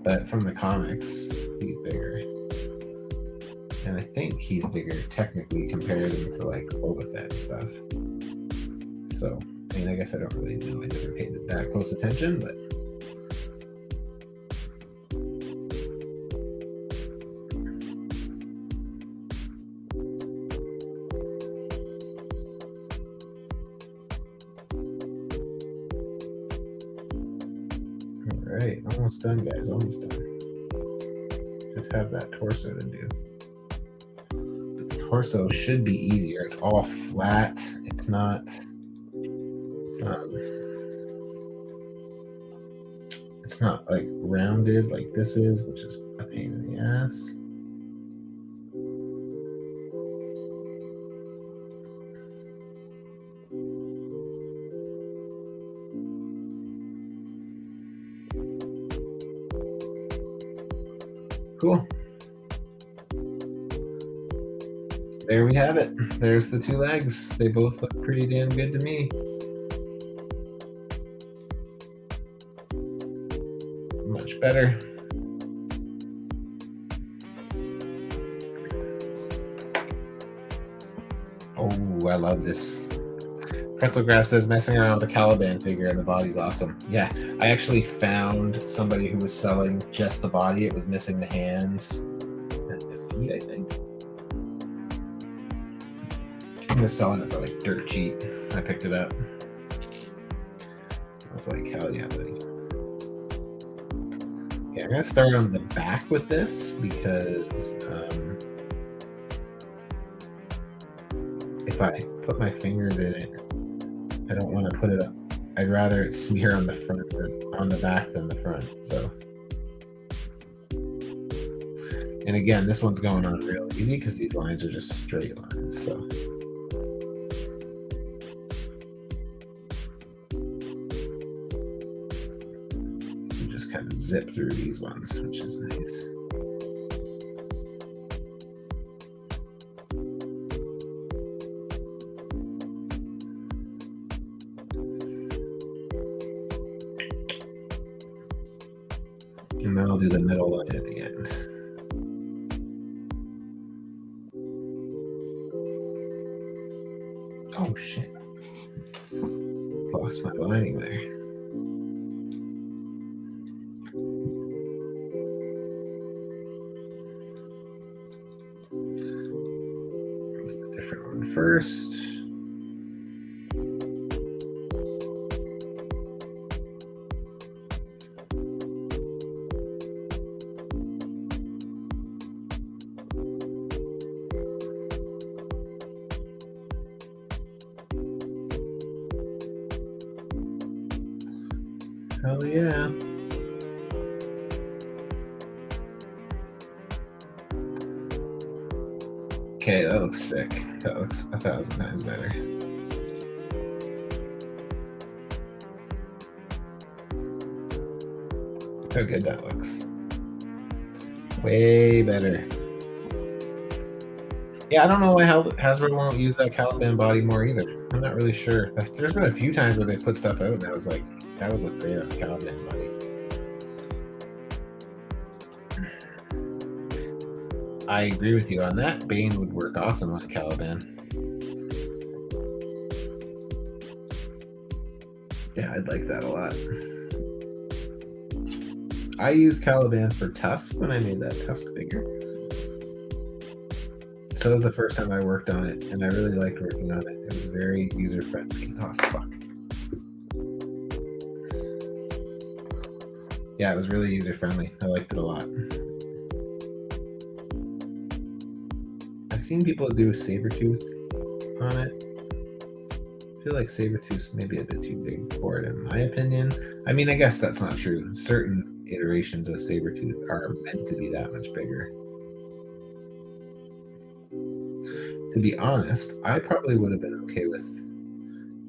but from the comics, he's bigger. And I think he's bigger technically compared to like Boba Fett and stuff. So, I mean, I guess I don't really know. I never paid that close attention, but. Alright, almost done, guys. Almost done. Just have that torso to do. But the torso should be easier. It's all flat. It's not. It's not like rounded like this is, which is a pain in the ass. Cool. There we have it. There's the two legs. They both look pretty damn good to me. Much better. Oh, I love this Pretzel Grass says, messing around with a Caliban figure and the body's awesome. Yeah, I actually found somebody who was selling just the body. It was missing the hands and the feet, I think. He was selling it for like dirt cheap. I picked it up. I was like, hell yeah, buddy. Okay, I'm going to start on the back with this because if I put my fingers in it, I don't want to put it up. I'd rather it smear on the front than on the back than the front. So, and again, this one's going on real easy because these lines are just straight lines. So, you just kind of zip through these ones, which is nice. And then I'll do the middle line at the end. Oh shit. Lost my lining there. Different one first. Hell yeah. Okay, that looks sick. That looks 1,000 times better. How good that looks. Way better. Yeah, I don't know why Hasbro won't use that Caliban body more either. I'm not really sure. There's been a few times where they put stuff out and I was like, that would look great on a Caliban body. I agree with you on that. Bane would work awesome on a Caliban. Yeah, I'd like that a lot. I used Caliban for Tusk when I made that Tusk figure. So that was the first time I worked on it, and I really liked working on it. It was very user-friendly. Oh, fuck. Yeah, it was really user-friendly. I liked it a lot. I've seen people do Sabretooth on it. I feel like Sabretooth's maybe a bit too big for it, in my opinion. I mean, I guess that's not true. Certain iterations of Sabretooth are meant to be that much bigger. To be honest, I probably would have been okay with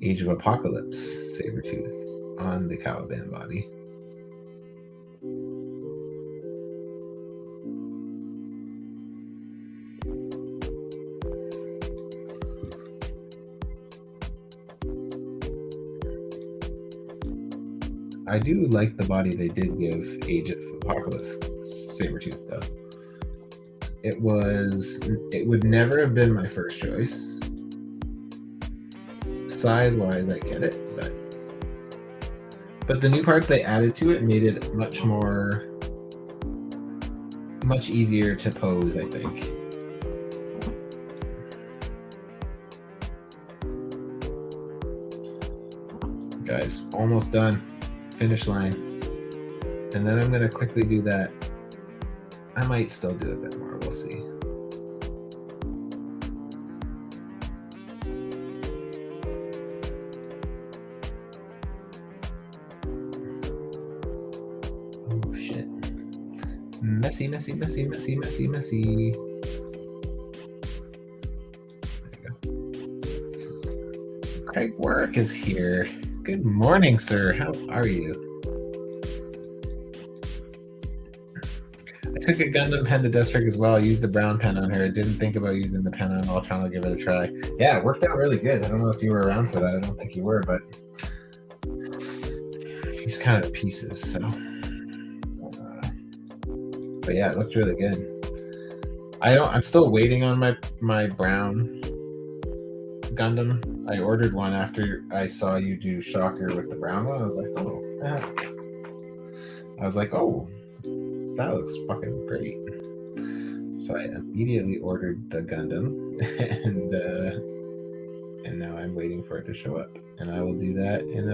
Age of Apocalypse Sabretooth on the Caliban body. I do like the body they did give Age of Apocalypse Sabretooth, though. It would never have been my first choice. Size-wise, I get it, but the new parts they added to it made it much easier to pose, I think. Guys, almost done. Finish line. And then I'm going to quickly do that. I might still do a bit more. We'll see. Oh, shit. Messy, messy, messy, messy, messy, messy. There you go. Craig Work is here. Good morning, sir. How are you? I took a Gundam pen to Deathstrike as well. I used the brown pen on her. I didn't think about using the pen on Ultron. I'll give it a try. Yeah, it worked out really good. I don't know if you were around for that. I don't think you were, but he's kind of pieces, so. But yeah, it looked really good. I'm still waiting on my brown Gundam I ordered one after I saw you do Shocker with the brown one. I was like, oh. I was like, oh, that looks fucking great. So I immediately ordered the Gundam, and now I'm waiting for it to show up. And I will do that in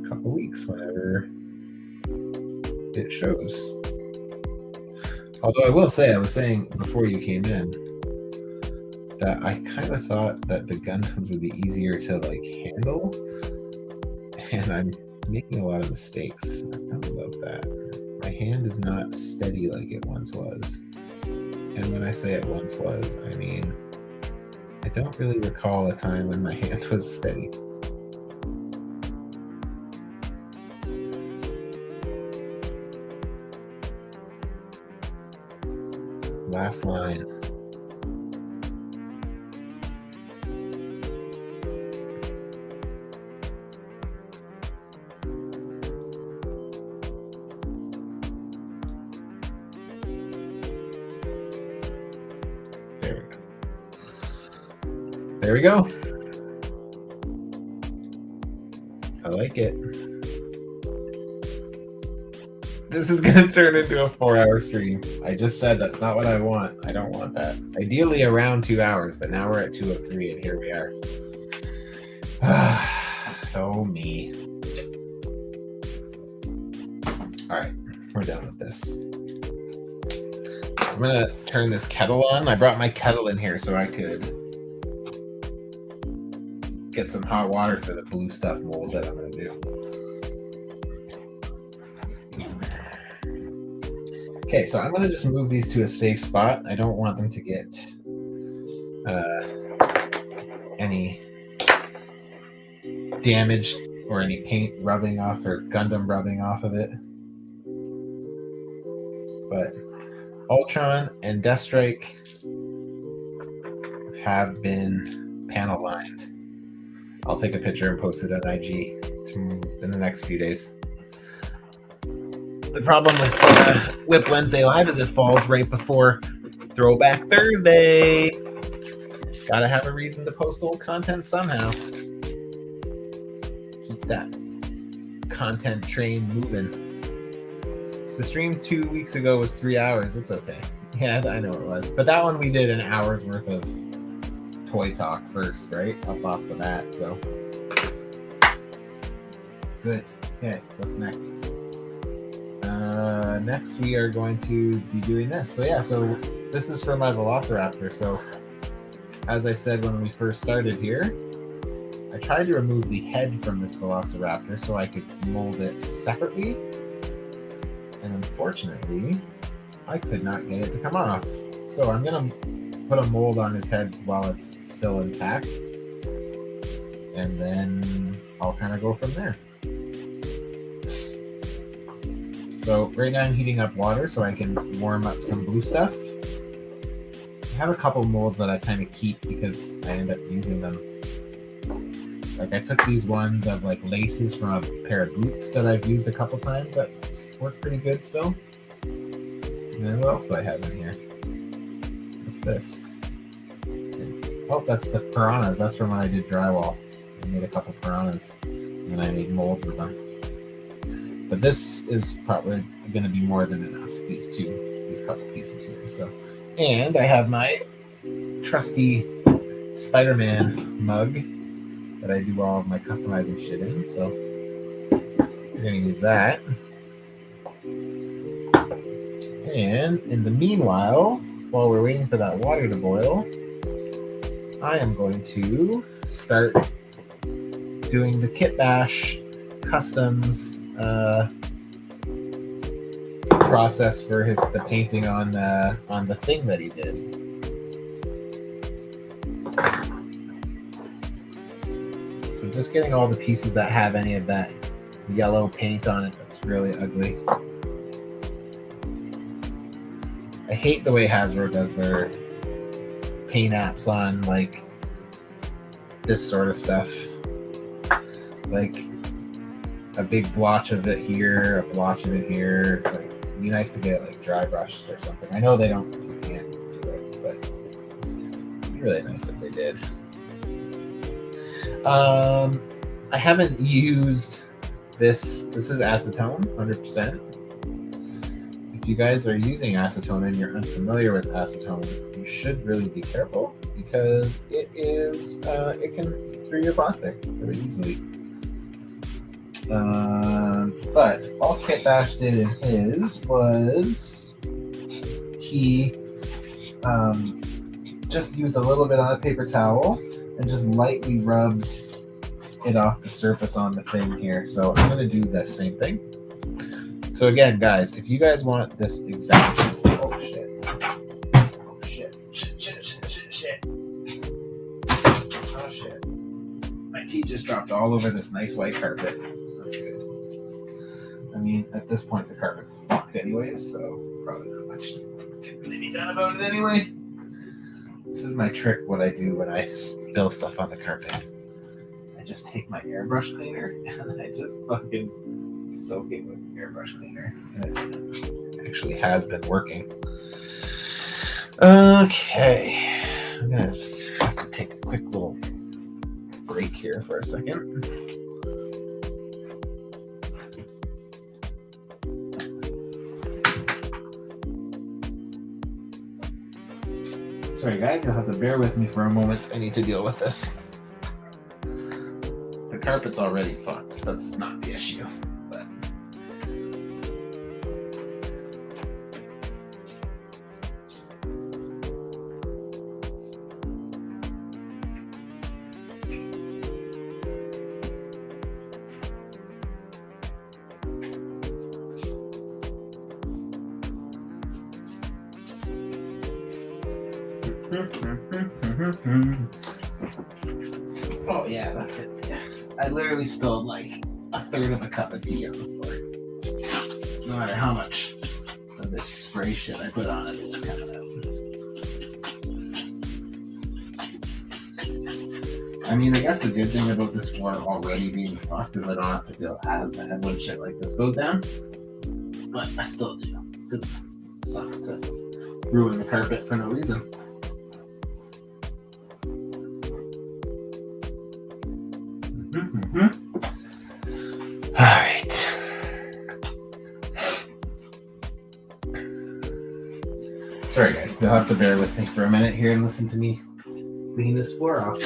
a couple weeks whenever it shows. Although I will say, I was saying before you came in that I kind of thought that the Gundams would be easier to like handle, and I'm making a lot of mistakes. I don't love that. My hand is not steady like it once was. And when I say it once was, I mean, I don't really recall a time when my hand was steady. Last line. There we go. I like it. This is going to turn into a 4-hour stream. I just said that's not what I want. I don't want that. Ideally around 2 hours, but now we're at 2:03 and here we are. Oh me. All right, we're done with this. I'm going to turn this kettle on. I brought my kettle in here so I could get some hot water for the blue stuff mold that I'm going to do. Okay, so I'm going to just move these to a safe spot. I don't want them to get any damage or any paint rubbing off or Gundam rubbing off of it. But Ultron and Deathstrike have been panel lined. I'll take a picture and post it on IG in the next few days. The problem with WIP Wednesday Live is it falls right before Throwback Thursday. Gotta have a reason to post old content somehow. Keep that content train moving. The stream 2 weeks ago was 3 hours. It's okay. Yeah, I know it was. But that one we did an hour's worth of toy talk first, right? Up off the bat, so. Good. Okay, what's next? Next we are going to be doing this. So yeah, so this is for my Velociraptor. So as I said when we first started here, I tried to remove the head from this Velociraptor so I could mold it separately. And unfortunately, I could not get it to come off. So I'm gonna put a mold on his head while it's still intact. And then I'll kind of go from there. So right now I'm heating up water so I can warm up some blue stuff. I have a couple molds that I kind of keep because I end up using them. Like I took these ones of like laces from a pair of boots that I've used a couple times that work pretty good still. And then what else do I have in here? What's this? Oh, that's the piranhas. That's from when I did drywall. I made a couple piranhas and I made molds of them. But this is probably going to be more than enough, these couple pieces here. So, and I have my trusty Spider-Man mug that I do all of my customizing shit in. So we're going to use that. And in the meanwhile, while we're waiting for that water to boil, I am going to start doing the Kit Bash customs process for the painting on the thing that he did. So just getting all the pieces that have any of that yellow paint on it that's really ugly. I hate the way Hasbro does their paint apps on like this sort of stuff. Like a big blotch of it here, a blotch of it here. Like, it'd be nice to get it like dry brushed or something. I know they don't, you can't do it, but it'd be really nice if they did. I haven't used this. This is acetone, 100%. If you guys are using acetone and you're unfamiliar with acetone, you should really be careful because it can eat through your plastic really easily. But all Kit Bash did in his was he just used a little bit on a paper towel and just lightly rubbed it off the surface on the thing here. So I'm going to do the same thing. So again, guys, if you guys want this exact, oh shit, oh shit, my tea just dropped all over this nice white carpet. That's good. I mean, at this point, the carpet's fucked anyways, so probably not much can really be done about it anyway. This is my trick, what I do when I spill stuff on the carpet. I just take my airbrush cleaner and I just fucking soak it with airbrush cleaner. And it actually has been working. Okay. I'm gonna just have to take a quick little break here for a second. Sorry guys, you'll have to bear with me for a moment. I need to deal with this. The carpet's already fucked. That's not the issue. But oh yeah, that's it. Yeah. I literally spilled like a third of a cup of tea on the floor. No matter how much of this spray shit I put on it, it's coming out. I mean, I guess the good thing about this floor already being fucked is I don't have to feel as bad when shit like this goes down. But I still do, because it sucks to ruin the carpet for no reason. All right. Sorry, guys. You'll have to bear with me for a minute here and listen to me clean this floor off.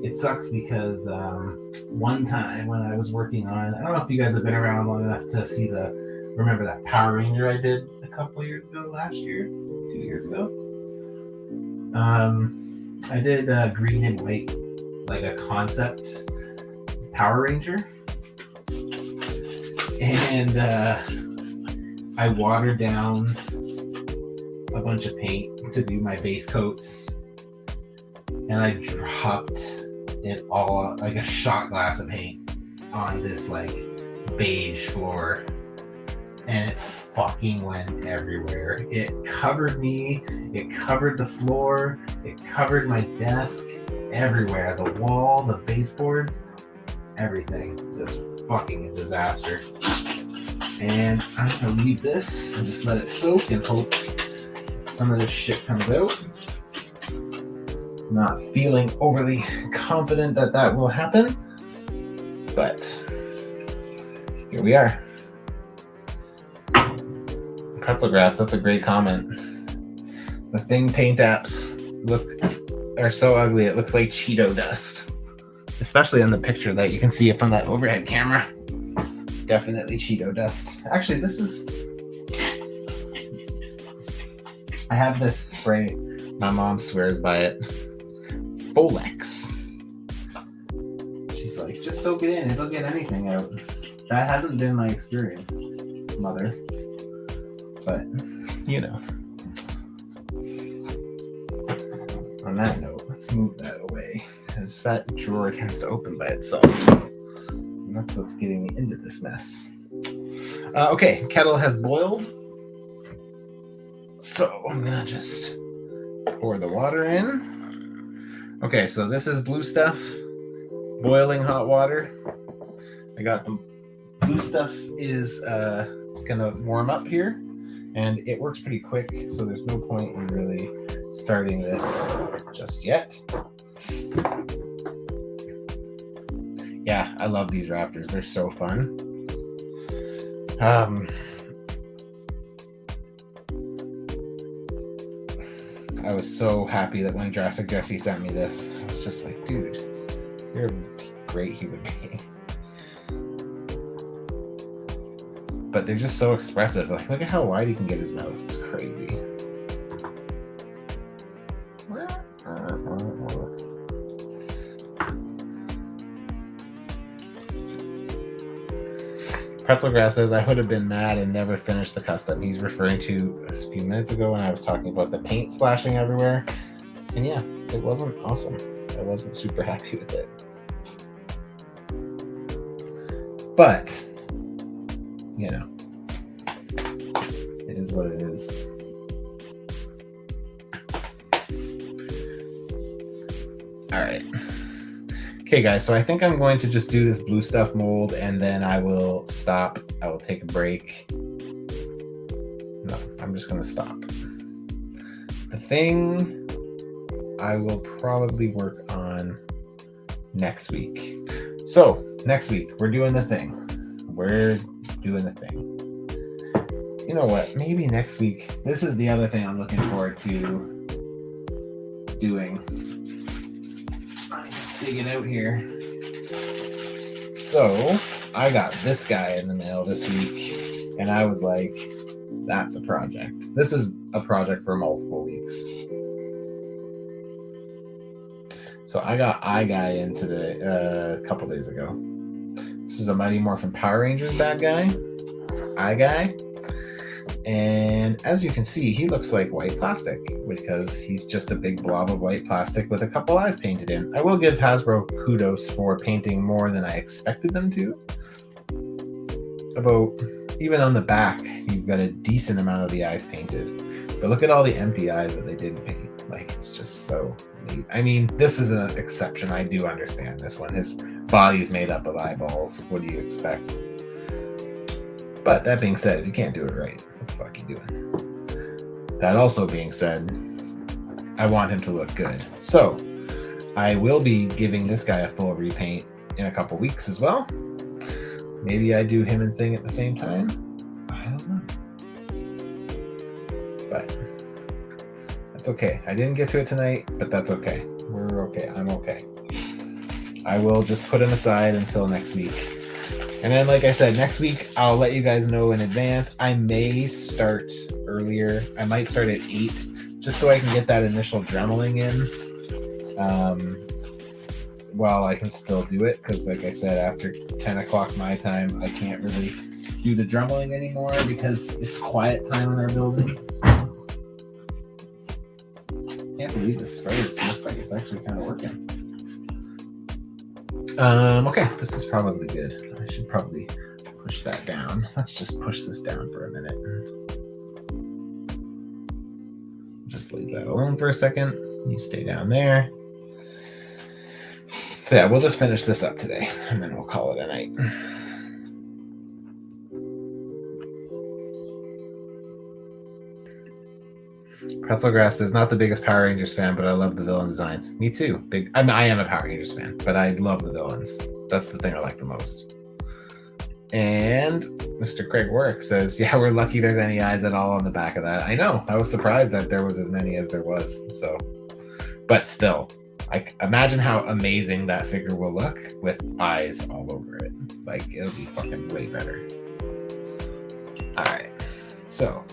It sucks because one time when I was working on, I don't know if you guys have been around long enough to see remember that Power Ranger I did a couple years ago, last year, 2 years ago? I did green and white, like a concept Power Ranger. And I watered down a bunch of paint to do my base coats. And I dropped it all, like a shot glass of paint, on this like beige floor. And it fucking went everywhere. It covered me, it covered the floor, it covered my desk, everywhere. The wall, the baseboards, everything. Just fucking a disaster. And I'm gonna leave this and just let it soak and hope some of this shit comes out. Not feeling overly confident that that will happen, but here we are. Pretzel grass, that's a great comment. The Thing paint apps are so ugly, it looks like Cheeto dust. Especially in the picture that you can see it from that overhead camera. Definitely Cheeto dust. Actually, I have this spray. My mom swears by it. Folex. She's like, just soak it in, it'll get anything out. That hasn't been my experience, mother. But, you know. On that note, let's move that away, because that drawer tends to open by itself. And that's what's getting me into this mess. Okay, kettle has boiled. So I'm gonna just pour the water in. Okay, so this is blue stuff, boiling hot water. I got the blue stuff is gonna warm up here, and it works pretty quick, so there's no point in really starting this just yet. Yeah, I love these Raptors. They're so fun. I was so happy that when Jurassic Jesse sent me this, I was just like, dude, you're a great human being. But they're just so expressive. Like, look at how wide he can get his mouth. It's crazy. Pretzelgrass says, I would have been mad and never finished the custom. He's referring to a few minutes ago when I was talking about the paint splashing everywhere. And yeah, it wasn't awesome. I wasn't super happy with it. But, you know, it is what it is. All right. Okay, guys, so I think I'm going to just do this blue stuff mold and then I will stop. I will take a break. No, I'm just going to stop. The thing I will probably work on next week. So, next week, we're doing the thing. We're doing the thing. You know what? Maybe next week. This is the other thing I'm looking forward to doing. Dig it out here. So I got this guy in the mail this week and I was like, that's a project. This is a project for multiple weeks. So I got Guy in today, a couple days ago. This is a Mighty Morphin Power Rangers bad guy. It's Guy. And as you can see, he looks like white plastic because he's just a big blob of white plastic with a couple eyes painted in. I will give Hasbro kudos for painting more than I expected them to. About, even on the back, you've got a decent amount of the eyes painted. But look at all the empty eyes that they didn't paint. Like, it's just so neat. I mean, this is an exception. I do understand this one. His body's made up of eyeballs. What do you expect? But that being said, if you can't do it right, what the fuck are you doing? That also being said, I want him to look good. So I will be giving this guy a full repaint in a couple weeks as well. Maybe I do him and Thing at the same time. I don't know. But that's okay. I didn't get to it tonight, but that's okay. We're okay. I'm okay. I will just put him aside until next week. And then, like I said, next week, I'll let you guys know in advance. I may start earlier. I might start at 8, just so I can get that initial dremeling in. While I can still do it, because like I said, after 10 o'clock my time, I can't really do the dremeling anymore because it's quiet time in our building. Can't believe this spray looks like it's actually kind of working. Okay, this is probably good. I should probably push that down. Let's just push this down for a minute. Just leave that alone for a second. You stay down there. So yeah, we'll just finish this up today, and then we'll call it a night. Pretzelgrass says, not the biggest Power Rangers fan, but I love the villain designs. Me too. I am a Power Rangers fan, but I love the villains. That's the thing I like the most. And Mr. Craig Work says, yeah, we're lucky there's any eyes at all on the back of that. I know. I was surprised that there was as many as there was. So, but still, imagine how amazing that figure will look with eyes all over it. Like, it'll be fucking way better. All right. So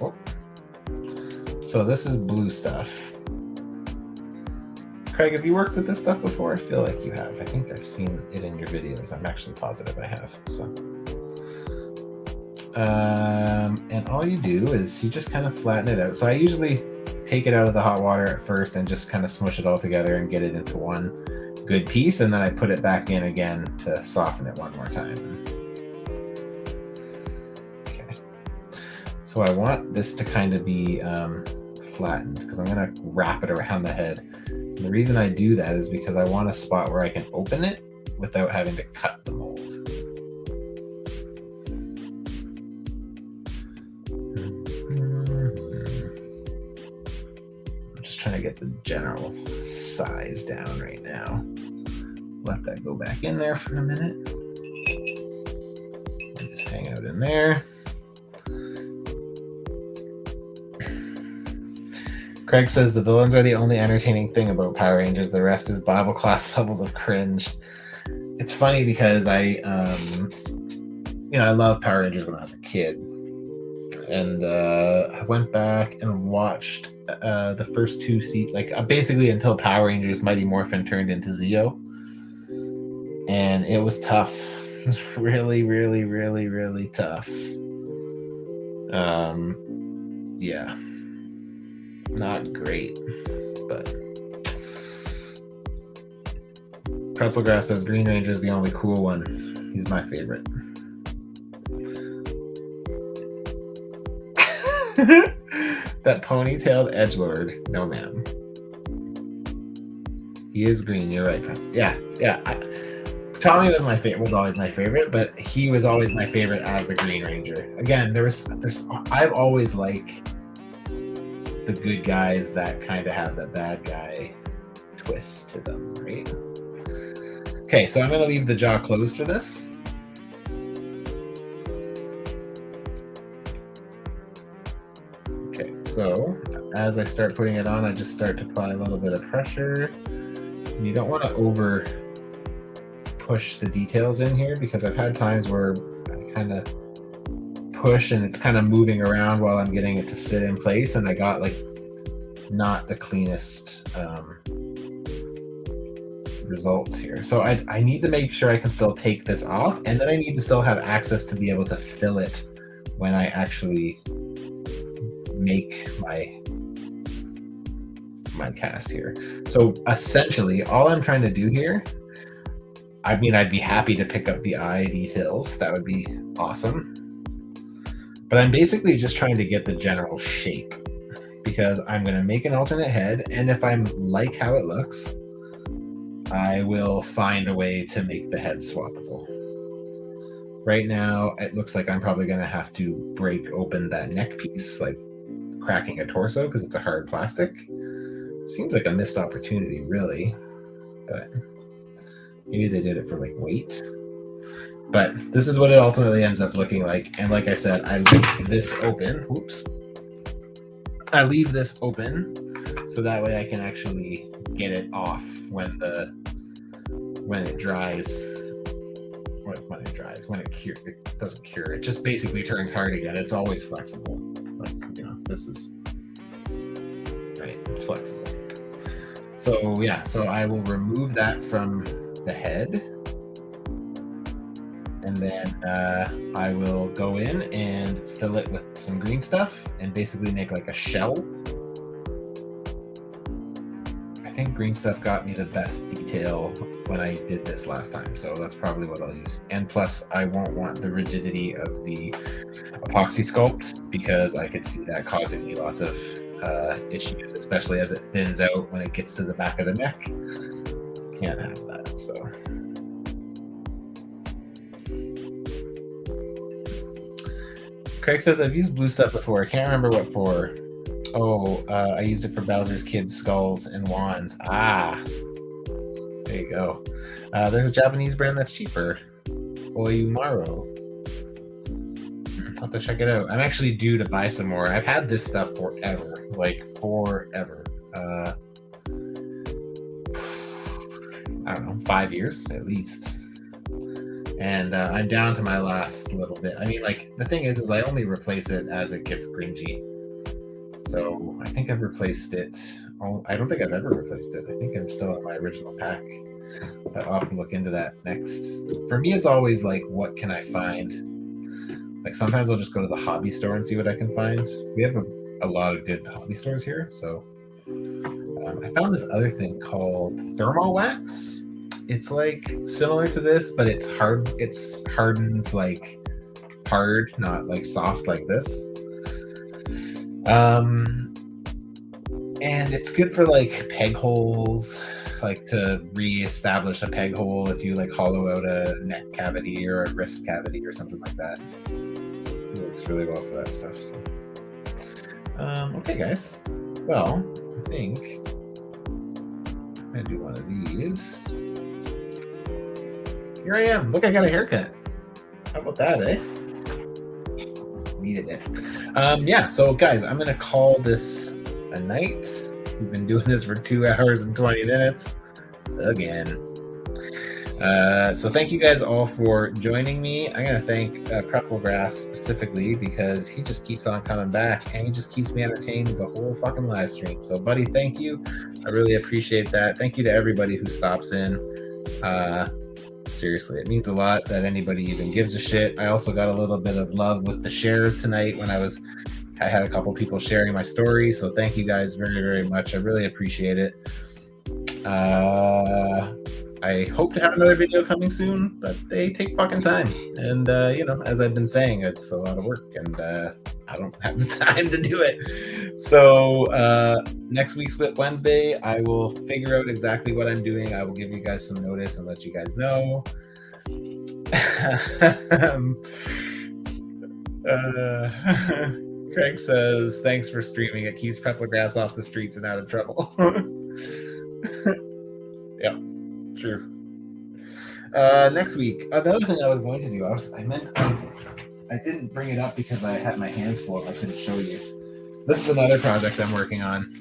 this is blue stuff. Craig, have you worked with this stuff before? I feel like you have. I think I've seen it in your videos. I'm actually positive I have. So, and all you do is you just kind of flatten it out. So I usually take it out of the hot water at first and just kind of smush it all together and get it into one good piece. And then I put it back in again to soften it one more time. Okay. So I want this to kind of be flattened because I'm going to wrap it around the head. And the reason I do that is because I want a spot where I can open it without having to cut the mold. trying to get the general size down right now. Let that go back in there for a minute. Just hang out in there. Craig says the villains are the only entertaining thing about Power Rangers. The rest is Bible class levels of cringe. It's funny because I love Power Rangers when I was a kid, and I went back and watched the first two basically until Power Rangers Mighty Morphin turned into Zeo, and it was tough. It was really, really, really, really tough. Yeah. Not great, but Pretzelgrass says Green Ranger is the only cool one. He's my favorite. That ponytailed edgelord, no ma'am. He is green. You're right, Pretzel. Yeah. Tommy was always my favorite, but he was always my favorite as the Green Ranger. Again, I've always liked the good guys that kind of have that bad guy twist to them, right? Okay, so I'm going to leave the jaw closed for this. Okay, so as I start putting it on, I just start to apply a little bit of pressure. And you don't want to over push the details in here, because I've had times where I kind of push and it's kind of moving around while I'm getting it to sit in place, and I got like not the cleanest results here. So I need to make sure I can still take this off, and then I need to still have access to be able to fill it when I actually make my cast here. So essentially all I'm trying to do here, I mean, I'd be happy to pick up the eye details. That would be awesome. But I'm basically just trying to get the general shape, because I'm going to make an alternate head, and if I like how it looks, I will find a way to make the head swappable. Right now, it looks like I'm probably going to have to break open that neck piece, like cracking a torso, because it's a hard plastic. Seems like a missed opportunity, really, but maybe they did it for like weight. But this is what it ultimately ends up looking like. And like I said, I leave this open. Oops. I leave this open so that way I can actually get it off when it dries. When it cures, it doesn't cure. It just basically turns hard again. It's always flexible. Like, this is right. It's flexible. So yeah. So I will remove that from the head. And then I will go in and fill it with some green stuff and basically make like a shell. I think green stuff got me the best detail when I did this last time, so that's probably what I'll use. And plus, I won't want the rigidity of the epoxy sculpt, because I could see that causing me lots of issues, especially as it thins out when it gets to the back of the neck. Can't have that, so. Craig says, I've used blue stuff before. I can't remember what for. Oh, I used it for Bowser's Kids' skulls and wands. Ah, there you go. There's a Japanese brand that's cheaper. Oyumaro. I'll have to check it out. I'm actually due to buy some more. I've had this stuff forever. Like, forever. I don't know, 5 years at least. And I'm down to my last little bit. I mean, like, the thing is I only replace it as it gets cringy. So I think I've replaced it. Oh, I don't think I've ever replaced it. I think I'm still in my original pack. But I'll have to look into that next. For me, it's always like, what can I find? Like, sometimes I'll just go to the hobby store and see what I can find. We have a lot of good hobby stores here. So I found this other thing called Thermo Wax. It's like similar to this, but it's hard. It hardens like hard, not like soft like this. And it's good for like peg holes, like to re-establish a peg hole if you like hollow out a neck cavity or a wrist cavity or something like that. It works really well for that stuff. So. Okay, guys. Well, I think I'm gonna do one of these. Here I am. Look, I got a haircut. How about that, eh? Needed it. Yeah, so guys, I'm gonna call this a night. We've been doing this for 2 hours and 20 minutes again. So thank you guys all for joining me. I'm gonna thank Pretzel Grass specifically because he just keeps on coming back and he just keeps me entertained the whole fucking live stream. So buddy, thank you. I really appreciate that. Thank you to everybody who stops in. Seriously, it means a lot that anybody even gives a shit. I also got a little bit of love with the shares tonight when I had a couple people sharing my story. So thank you guys very, very much. I really appreciate it. I hope to have another video coming soon, but they take fucking time. And, as I've been saying, it's a lot of work and I don't have the time to do it. So next week's WIP Wednesday, I will figure out exactly what I'm doing. I will give you guys some notice and let you guys know. Craig says, thanks for streaming. It keeps Pretzel Grass off the streets and out of trouble. Yeah. True. Next week, another thing I was going to do, I didn't bring it up because I had my hands full. I couldn't show you. This is another project I'm working on,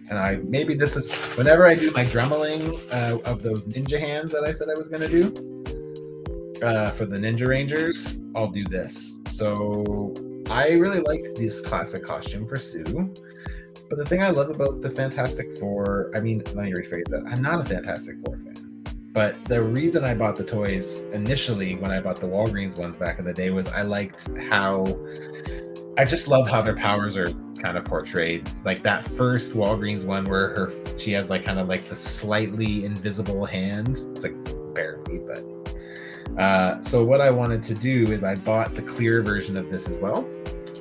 and this is whenever I do my dremeling of those ninja hands that I said I was going to do for the Ninja Rangers. I'll do this. So I really liked this classic costume for Sue. But the thing I love about the Fantastic Four, let me rephrase that. I'm not a Fantastic Four fan. But the reason I bought the toys initially when I bought the Walgreens ones back in the day was I just love how their powers are kind of portrayed. Like that first Walgreens one where she has kind of the slightly invisible hand. It's barely, but so what I wanted to do is I bought the clear version of this as well.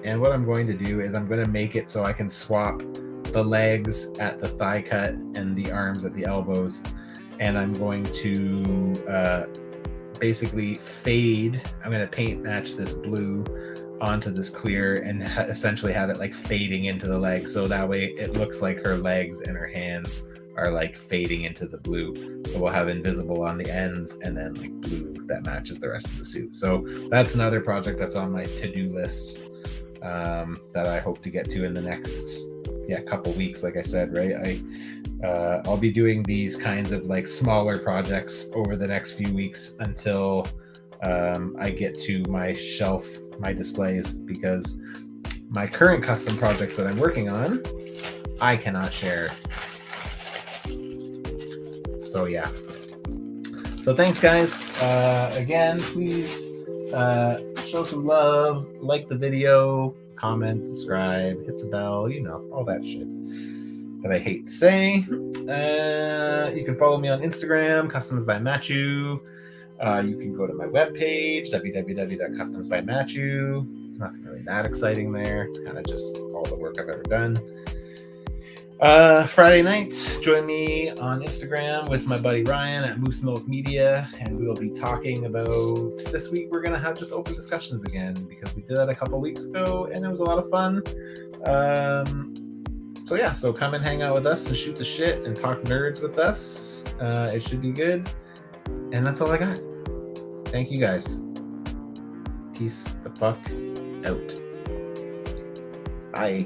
And what I'm going to do is I'm going to make it so I can swap the legs at the thigh cut and the arms at the elbows. And I'm going to basically fade. I'm going to paint match this blue onto this clear and essentially have it fading into the legs. So that way it looks like her legs and her hands are fading into the blue. So we'll have invisible on the ends and then blue that matches the rest of the suit. So that's another project that's on my to-do list that I hope to get to in the next couple weeks. Like I said, right? I'll be doing these kinds of smaller projects over the next few weeks until I get to my shelf, my displays, because my current custom projects that I'm working on, I cannot share. So yeah. So thanks guys. Again, please show some love, like the video, comment, subscribe, hit the bell, all that shit that I hate to say. You can follow me on Instagram, customsbymatchu. You can go to my webpage, www.customsbymatchu. There's nothing really that exciting there. It's kind of just all the work I've ever done. Friday night, join me on Instagram with my buddy Ryan at Moose Milk Media, and we'll be talking about this week. We're going to have just open discussions again because we did that a couple weeks ago and it was a lot of fun. So come and hang out with us and shoot the shit and talk nerds with us. It should be good. And that's all I got. Thank you guys. Peace the fuck out. Bye.